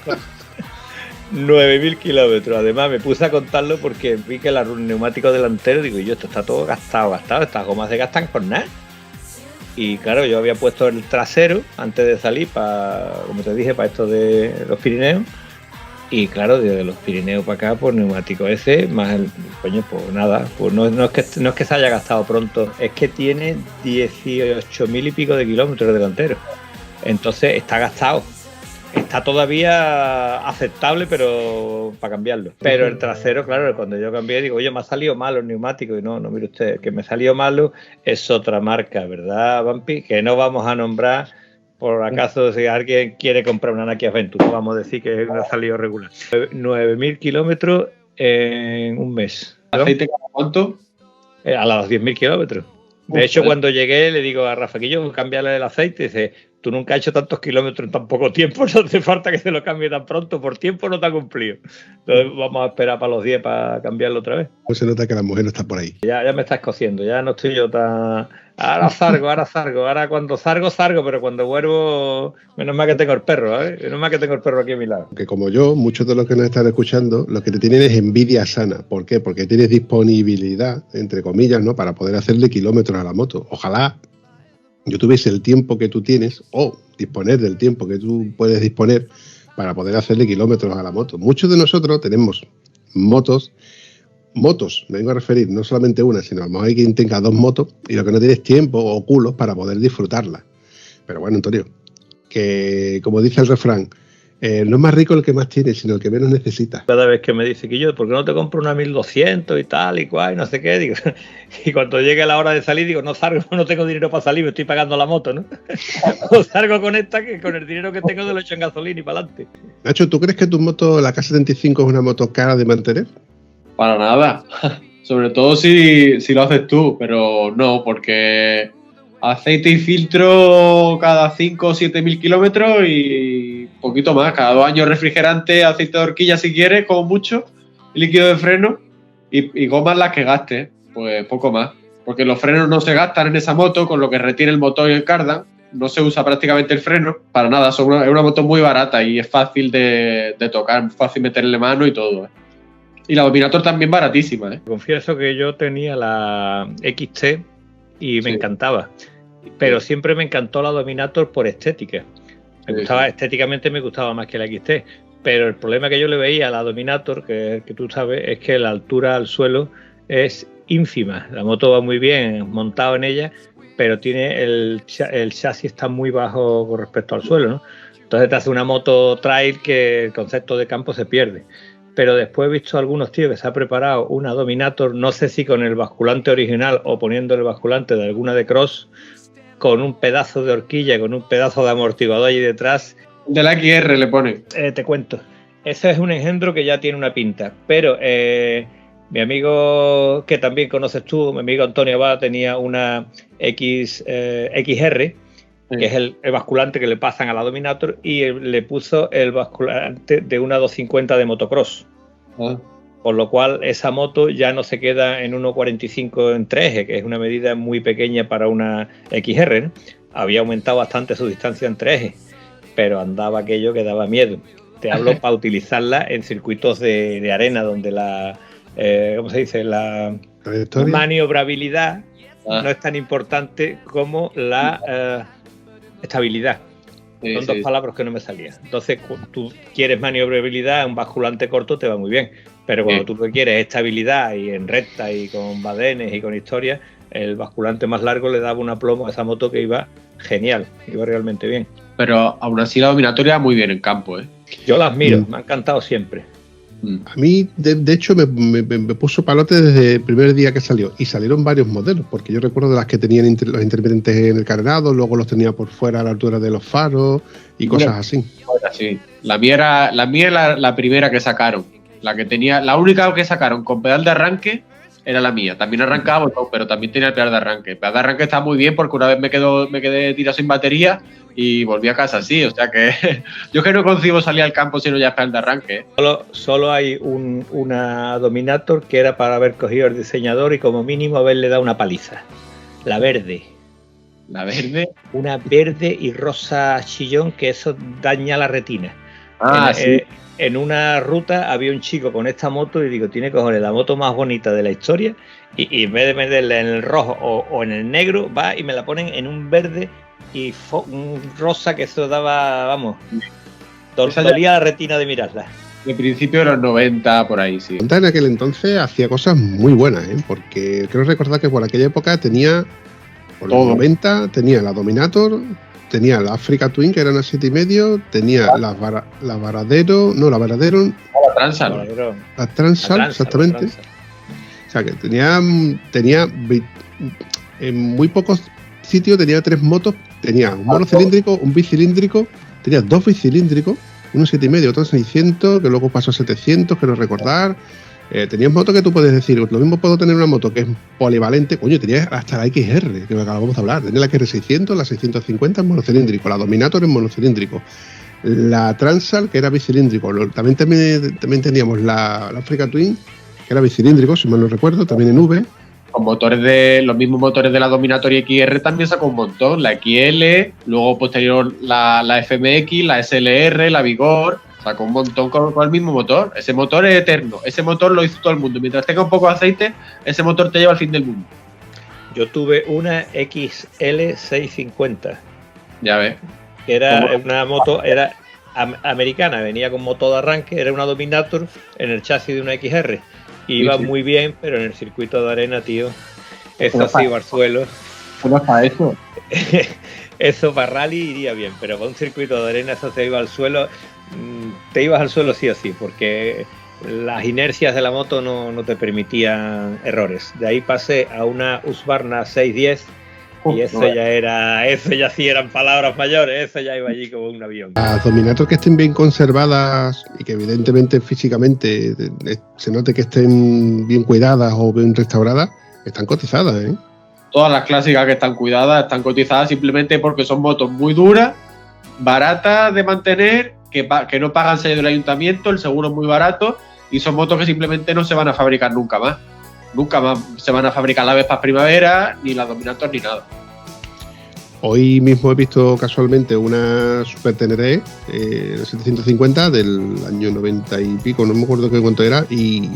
9.000 kilómetros. Además me puse a contarlo porque vi que el neumático delantero, digo yo, esto está todo gastado, estas gomas se gastan con nada. Y claro, yo había puesto el trasero antes de salir para, como te dije, para esto de los Pirineos. Y claro, desde los Pirineos para acá, pues neumático ese, más el coño, pues nada, pues no es que se haya gastado pronto, es que tiene 18.000 y pico de kilómetros delanteros. Entonces está gastado. Está todavía aceptable, pero para cambiarlo. Pero el trasero, claro, cuando yo cambié, digo, oye, me ha salido malo el neumático. Y no, mire usted, que me salió malo es otra marca, ¿verdad, Vampi? Que no vamos a nombrar. Por acaso, si alguien quiere comprar una Naki Aventure, vamos a decir que no ha salido regular. 9.000 kilómetros en un mes. ¿Aceite cada cuánto? A los 10.000 kilómetros. De hecho, cuando llegué, le digo a Rafaquillo, cámbiale el aceite. Dice, tú nunca has hecho tantos kilómetros en tan poco tiempo, no hace falta que se lo cambie tan pronto, por tiempo no te ha cumplido. Entonces vamos a esperar para los 10 para cambiarlo otra vez. Pues se nota que la mujer no está por ahí. Ya me estás cociendo, ya no estoy yo tan... Ahora zargo, ahora cuando zargo, pero cuando vuelvo, menos mal que tengo el perro, ¿eh? Menos mal que tengo el perro aquí a mi lado. Que como yo, muchos de los que nos están escuchando, lo que te tienen es envidia sana. ¿Por qué? Porque tienes disponibilidad, entre comillas, ¿no? Para poder hacerle kilómetros a la moto. Ojalá yo tuviese el tiempo que tú tienes, o disponer del tiempo que tú puedes disponer para poder hacerle kilómetros a la moto. Muchos de nosotros tenemos motos, me vengo a referir, no solamente una, sino a lo mejor hay quien tenga 2 motos y lo que no tienes tiempo o culos para poder disfrutarlas. Pero bueno, Antonio, que como dice el refrán, no es más rico el que más tiene, sino el que menos necesita. Cada vez que me dice que yo, ¿por qué no te compro una 1200 y tal y cual y no sé qué? Digo, y cuando llegue la hora de salir, digo, no salgo, no tengo dinero para salir, me estoy pagando la moto, ¿no? O salgo con esta que con el dinero que tengo lo echo en gasolina y para adelante. Nacho, ¿tú crees que tu moto, la K75, es una moto cara de mantener? Para nada. Sobre todo si lo haces tú, pero no, porque aceite y filtro cada 5 o 7.000 kilómetros y poquito más. Cada 2 años refrigerante, aceite de horquilla si quieres, como mucho, líquido de freno y gomas las que gastes, pues poco más. Porque los frenos no se gastan en esa moto, con lo que retiene el motor y el cardan. No se usa prácticamente el freno, para nada. Es una moto muy barata y es fácil de tocar, fácil meterle mano y todo. Y la Dominator también baratísima. Confieso que yo tenía la XT y me encantaba. Pero siempre me encantó la Dominator por estética. Estéticamente me gustaba más que la XT. Pero el problema que yo le veía a la Dominator, que tú sabes, es que la altura al suelo es ínfima. La moto va muy bien montado en ella, pero tiene el chasis está muy bajo con respecto al suelo, ¿no? Entonces te hace una moto trail que el concepto de campo se pierde. Pero después he visto a algunos tíos que se ha preparado una Dominator, no sé si con el basculante original o poniendo el basculante de alguna de cross, con un pedazo de horquilla, con un pedazo de amortiguador ahí detrás. De la XR le ponen. Te cuento. Ese es un engendro que ya tiene una pinta. Pero mi amigo, que también conoces tú, mi amigo Antonio Abad, tenía una XR, que es el basculante que le pasan a la Dominator, y le puso el basculante de una 250 de motocross. Por lo cual esa moto ya no se queda en 1.45 en 3 eje, que es una medida muy pequeña para una XR, ¿no? Había aumentado bastante su distancia en 3 eje, pero andaba aquello que daba miedo. Te hablo para utilizarla en circuitos de arena donde la ¿cómo se dice? La maniobrabilidad no es tan importante como la estabilidad. Son dos palabras que no me salían. Entonces, tú quieres maniobrabilidad, un basculante corto te va muy bien. Pero cuando tú quieres estabilidad y en recta y con badenes y con historia, el basculante más largo le daba un aplomo a esa moto que iba genial, iba realmente bien. Pero aún así la Dominatoria muy bien en campo, ¿eh? Yo la admiro, me ha encantado siempre. A mí, de hecho, me puso palote desde el primer día que salió. Y salieron varios modelos, porque yo recuerdo de las que tenían los intermitentes en el carenado, luego los tenía por fuera a la altura de los faros y cosas así. Sí. La mía era la primera que sacaron. La única que sacaron con pedal de arranque era la mía. También arrancaba, pero también tenía el pedal de arranque. El pedal de arranque está muy bien porque una vez me quedé tirado sin batería y volví a casa así. O sea que yo que no concibo salir al campo si no ya es pedal de arranque. Solo hay una Dominator que era para haber cogido el diseñador y como mínimo haberle dado una paliza. La verde. ¿La verde? Una verde y rosa chillón que eso daña la retina. Sí. En una ruta había un chico con esta moto y digo, tiene cojones, la moto más bonita de la historia, y en vez de meterla en el rojo o en el negro, va y me la ponen en un verde y un rosa que eso daba, vamos, dolía la retina de mirarla. De principio de los 90, por ahí, sí. Honda en aquel entonces hacía cosas muy buenas, porque creo recordar que por aquella época tenía, por los 90, tenía la Dominator, tenía la Africa Twin, que era una 7,5, tenía la Varadero, la Transal. La Transal, exactamente. O sea, que tenía en muy pocos sitios tenía 3 motos, tenía un monocilíndrico, un bicilíndrico, tenía 2 bicilíndricos, uno 7,5, otro 600, que luego pasó a 700, quiero recordar. Tenías motos que tú puedes decir, lo mismo puedo tener una moto que es polivalente, coño, tenía hasta la XR, que acabamos de hablar, tenía la XR600, la 650 en monocilíndrico, la Dominator en monocilíndrico, la Transal, que era bicilíndrico, también teníamos la Africa Twin, que era bicilíndrico, si mal no recuerdo, también en V. Con los mismos motores de la Dominator y XR también sacó un montón, la XL, luego posterior la FMX, la SLR, la Vigor, sacó un montón con el mismo motor. Ese motor es eterno, ese motor lo hizo todo el mundo. Mientras tenga un poco de aceite, ese motor te lleva al fin del mundo. Yo tuve una XL650. Ya ves. Que era una moto, era americana, venía con motor de arranque, era una Dominator en el chasis de una XR. Iba muy bien, pero en el circuito de arena, tío, eso sí iba al suelo. ¿Cómo es para eso? Eso para rally iría bien, pero para un circuito de arena eso se iba al suelo. Te ibas al suelo sí o sí, porque las inercias de la moto no te permitían errores. De ahí pasé a una Husqvarna 610 y eso ya sí eran palabras mayores, eso ya iba allí como un avión. Las Dominator que estén bien conservadas y que evidentemente físicamente se note que estén bien cuidadas o bien restauradas, están cotizadas, ¿eh? Todas las clásicas que están cuidadas están cotizadas simplemente porque son motos muy duras, baratas de mantener, que no pagan sello del ayuntamiento, el seguro es muy barato y son motos que simplemente no se van a fabricar nunca más. Nunca más se van a fabricar la Vespa Primavera, ni la Dominator, ni nada. Hoy mismo he visto casualmente una Super Teneré 750 del año 90 y pico, no me acuerdo qué cuánto era, y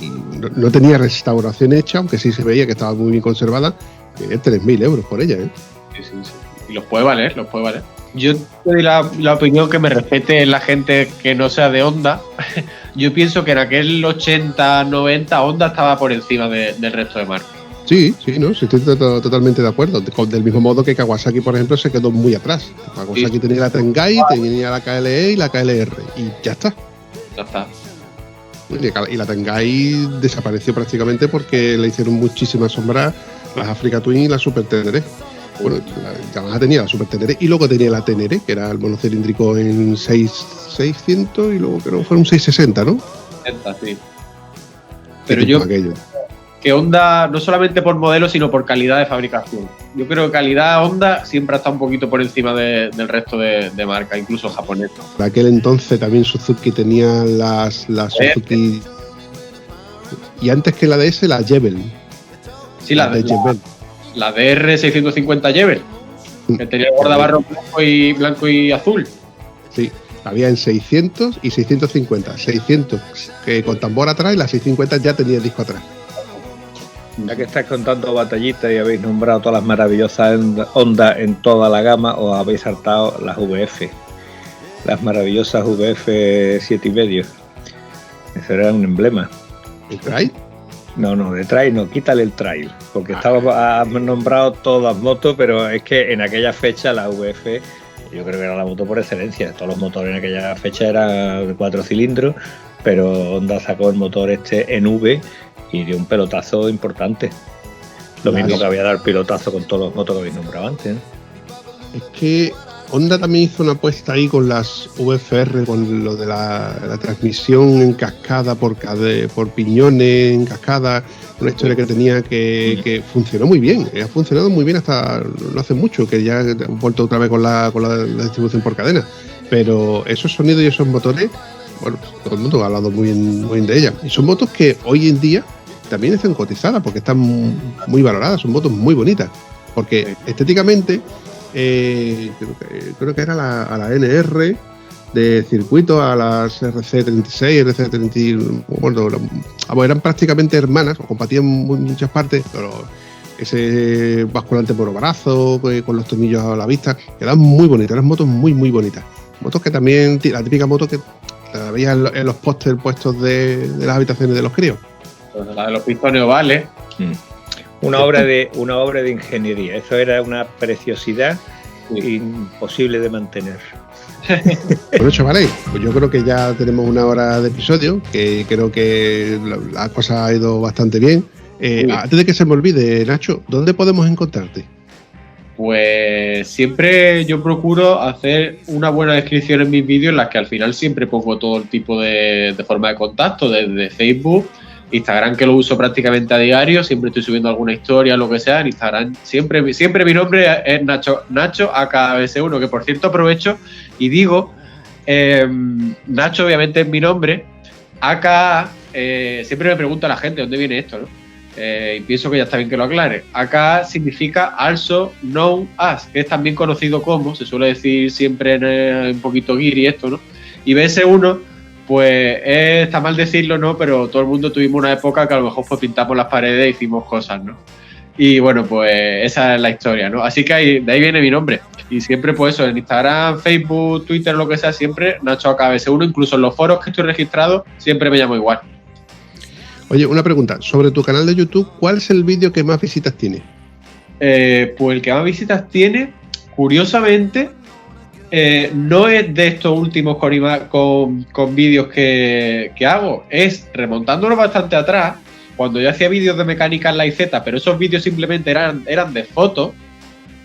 no tenía restauración hecha, aunque sí se veía que estaba muy bien conservada. Es 3.000 euros por ella, ¿eh? Sí. Y los puede valer. Yo te doy la opinión que me respete la gente que no sea de Honda. Yo pienso que en aquel 80, 90 Honda estaba por encima del resto de marcas. Sí, no, estoy totalmente de acuerdo. Del mismo modo que Kawasaki, por ejemplo, se quedó muy atrás. Kawasaki tenía la Tengai, tenía la KLE y la KLR, y ya está. Y la Tengai desapareció prácticamente porque le hicieron muchísima sombra las Africa Twin y la Super Teneré. Bueno, la Yamaha tenía la Super Teneré y luego tenía la Teneré, que era el monocilíndrico en 600 y luego creo que fue un 660, ¿no? 60, sí. Pero yo que Honda, no solamente por modelo, sino por calidad de fabricación. Yo creo que calidad Honda siempre está un poquito por encima del resto de marcas, incluso japonesas. Por aquel entonces también Suzuki tenía las Suzuki. Y antes que la DS, la Jebel. Sí, la DR650 Jebel, que tenía el guardabarro blanco y azul. Sí, había en 600 y 650. 600 que con tambor atrás y la 650 ya tenía disco atrás. Ya que estáis contando batallitas y habéis nombrado todas las maravillosas Honda en toda la gama, os habéis saltado las VF. Las maravillosas VF 7,5. Eso era un emblema. ¿El trail? No, de trail no, quítale el trail. Porque has nombrado todas las motos, pero es que en aquella fecha la VF, yo creo que era la moto por excelencia. Todos los motores en aquella fecha eran de 4 cilindros, pero Honda sacó el motor en V y dio un pelotazo importante. Lo mismo que había dado el pilotazo con todos los motos que habéis nombrado antes, ¿no? Es que Honda también hizo una apuesta ahí con las VFR, con lo de la transmisión en cascada por piñones, en cascada, una historia que tenía que funcionó muy bien. Ha funcionado muy bien hasta no hace mucho, que ya han vuelto otra vez con la distribución por cadena. Pero esos sonidos y esos motores, bueno, todo el mundo ha hablado muy bien de ellas. Y son motos que hoy en día también están cotizadas porque están muy valoradas, son motos muy bonitas. Porque estéticamente, creo que era a la NR de circuito, a las RC36, RC30, bueno, eran prácticamente hermanas, o compartían muchas partes, pero ese basculante por brazo, con los tornillos a la vista, eran muy bonitas, eran motos muy bonitas. Motos que también, la típica moto que la veías en los pósters puestos de las habitaciones de los críos. Pues la de los pistones ovales. Una obra de ingeniería. Eso era una preciosidad imposible de mantener. Bueno, chavales, pues yo creo que ya tenemos una hora de episodio, que creo que la cosa ha ido bastante bien. Antes de que se me olvide, Nacho, ¿dónde podemos encontrarte? Pues siempre yo procuro hacer una buena descripción en mis vídeos en las que al final siempre pongo todo el tipo de forma de contacto, desde Facebook, Instagram, que lo uso prácticamente a diario, siempre estoy subiendo alguna historia, lo que sea, en Instagram siempre mi nombre es Nacho AKBS1, que por cierto aprovecho y digo, Nacho obviamente es mi nombre, AKA, siempre me pregunta la gente dónde viene esto, ¿no? Y pienso que ya está bien que lo aclare. AKA significa also known as, que es también conocido como, se suele decir siempre en un poquito guiri esto, ¿no? Y BS1, pues está mal decirlo, ¿no? Pero todo el mundo tuvimos una época que a lo mejor pues pintamos las paredes e hicimos cosas, ¿no? Y bueno, pues esa es la historia, ¿no? Así que de ahí viene mi nombre. Y siempre pues eso, en Instagram, Facebook, Twitter, lo que sea, siempre Nacho AKBS1, incluso en los foros que estoy registrado, siempre me llamo igual. Oye, una pregunta. Sobre tu canal de YouTube, ¿cuál es el vídeo que más visitas tiene? Pues el que más visitas tiene, curiosamente, no es de estos últimos con vídeos que hago. Es remontándonos bastante atrás, cuando yo hacía vídeos de mecánica en la IZ, pero esos vídeos simplemente eran de fotos.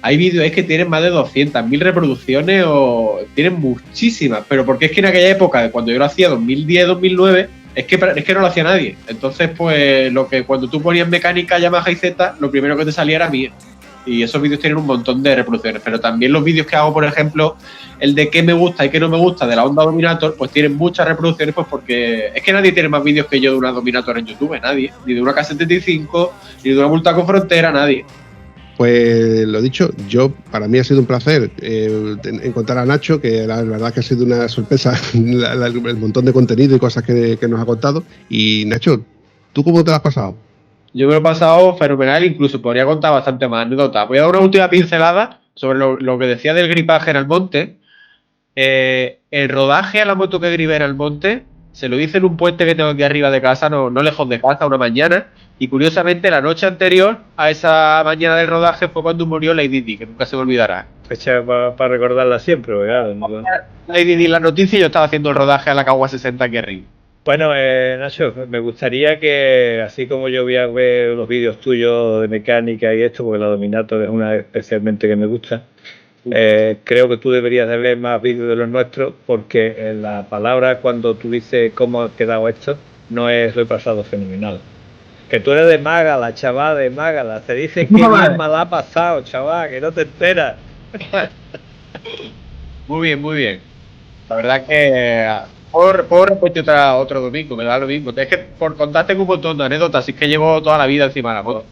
Hay vídeos que tienen más de 200.000 reproducciones o tienen muchísimas, pero porque es que en aquella época, cuando yo lo hacía, 2010, 2009... Es que no lo hacía nadie. Entonces, pues, cuando tú ponías mecánica Yamaha y Z, lo primero que te salía era mía. Y esos vídeos tienen un montón de reproducciones. Pero también los vídeos que hago, por ejemplo, el de qué me gusta y qué no me gusta de la Honda Dominator, pues tienen muchas reproducciones, pues porque es que nadie tiene más vídeos que yo de una Dominator en YouTube, nadie. Ni de una K75, ni de una multa con frontera, nadie. Pues lo dicho, para mí ha sido un placer encontrar a Nacho, que la verdad que ha sido una sorpresa el montón de contenido y cosas que nos ha contado. Y Nacho, ¿tú cómo te lo has pasado? Yo me lo he pasado fenomenal, incluso podría contar bastante más anécdotas. Voy a dar una última pincelada sobre lo que decía del gripaje en el monte. El rodaje a la moto que gripé en el monte se lo hice en un puente que tengo aquí arriba de casa, no lejos de casa, una mañana. Y curiosamente, la noche anterior a esa mañana del rodaje fue cuando murió Lady Di, que nunca se me olvidará. Fecha para recordarla siempre, ¿verdad? Lady Di, la noticia, y yo estaba haciendo el rodaje a la Kawa 60 aquí arriba. Bueno, Nacho, me gustaría que, así como yo voy a ver los vídeos tuyos de mecánica y esto, porque la Dominator es una especialmente que me gusta, creo que tú deberías de ver más vídeos de los nuestros, porque la palabra cuando tú dices cómo ha quedado esto, no es lo he pasado fenomenal. Que tú eres de Mágala, chaval, de Mágala. Se dice que bien mal ha pasado, chaval, que no te enteras. Muy bien, muy bien. La verdad que puedo repetir otro domingo, me da lo mismo. Es que por contarte tengo un montón de anécdotas, así que llevo toda la vida encima de la moto.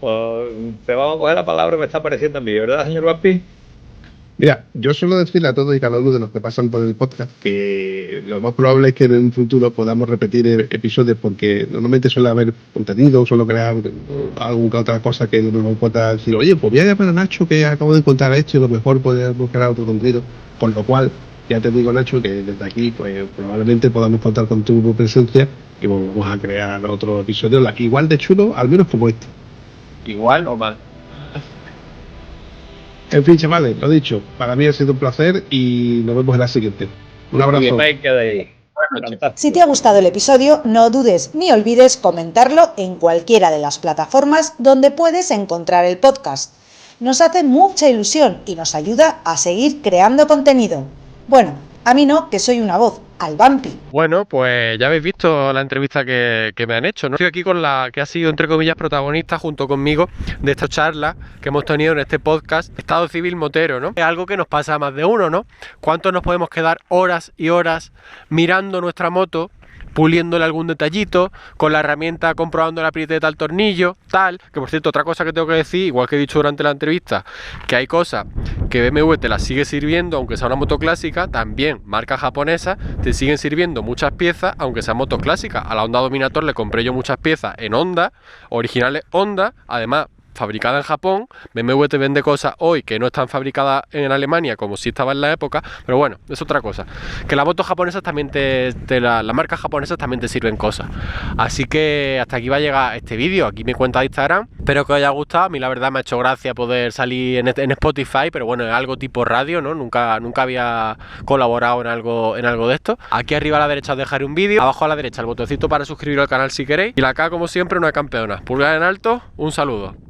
Pues te vamos a coger la palabra que me está pareciendo a mí, ¿verdad, señor Vampi? Mira, yo suelo decirle a todos y cada uno de los que pasan por el podcast que lo más probable es que en un futuro podamos repetir episodios, porque normalmente suele haber contenido, suelo crear alguna otra cosa que nos pueda decir, oye, pues voy a llamar a Nacho que acabo de encontrar esto y a lo mejor podemos crear otro contenido. Con lo cual, ya te digo, Nacho, que desde aquí pues probablemente podamos contar con tu presencia y vamos a crear otro episodio igual de chulo, al menos como este. Igual o más. En fin, chavales, lo dicho, para mí ha sido un placer y nos vemos en la siguiente. Un abrazo. Si te ha gustado el episodio, no dudes ni olvides comentarlo en cualquiera de las plataformas donde puedes encontrar el podcast. Nos hace mucha ilusión y nos ayuda a seguir creando contenido. Bueno, a mí no, que soy una voz, al Vampi. Bueno, pues ya habéis visto la entrevista que me han hecho, ¿no? Estoy aquí con la que ha sido, entre comillas, protagonista junto conmigo de esta charla que hemos tenido en este podcast, Estado Civil Motero, ¿no? Es algo que nos pasa a más de uno, ¿no? ¿Cuántos nos podemos quedar horas y horas mirando nuestra moto, puliéndole algún detallito, con la herramienta comprobando la apriete de tal tornillo, tal? Que por cierto, otra cosa que tengo que decir, igual que he dicho durante la entrevista, que hay cosas que BMW te las sigue sirviendo, aunque sea una moto clásica, también marcas japonesas te siguen sirviendo muchas piezas, aunque sean motos clásicas. A la Honda Dominator le compré yo muchas piezas en Honda, originales Honda, además fabricada en Japón. BMW te vende cosas hoy que no están fabricadas en Alemania como si estaba en la época, pero bueno, es otra cosa. Que las motos japonesas también las marcas japonesas también te sirven cosas. Así que hasta aquí va a llegar este vídeo, aquí mi cuenta de Instagram. Espero que os haya gustado. A mí la verdad me ha hecho gracia poder salir en Spotify, pero bueno, es algo tipo radio, ¿no? Nunca había colaborado en algo de esto. Aquí arriba a la derecha os dejaré un vídeo, abajo a la derecha el botoncito para suscribiros al canal si queréis. Y la K, como siempre, una campeona. Pulgar en alto, un saludo.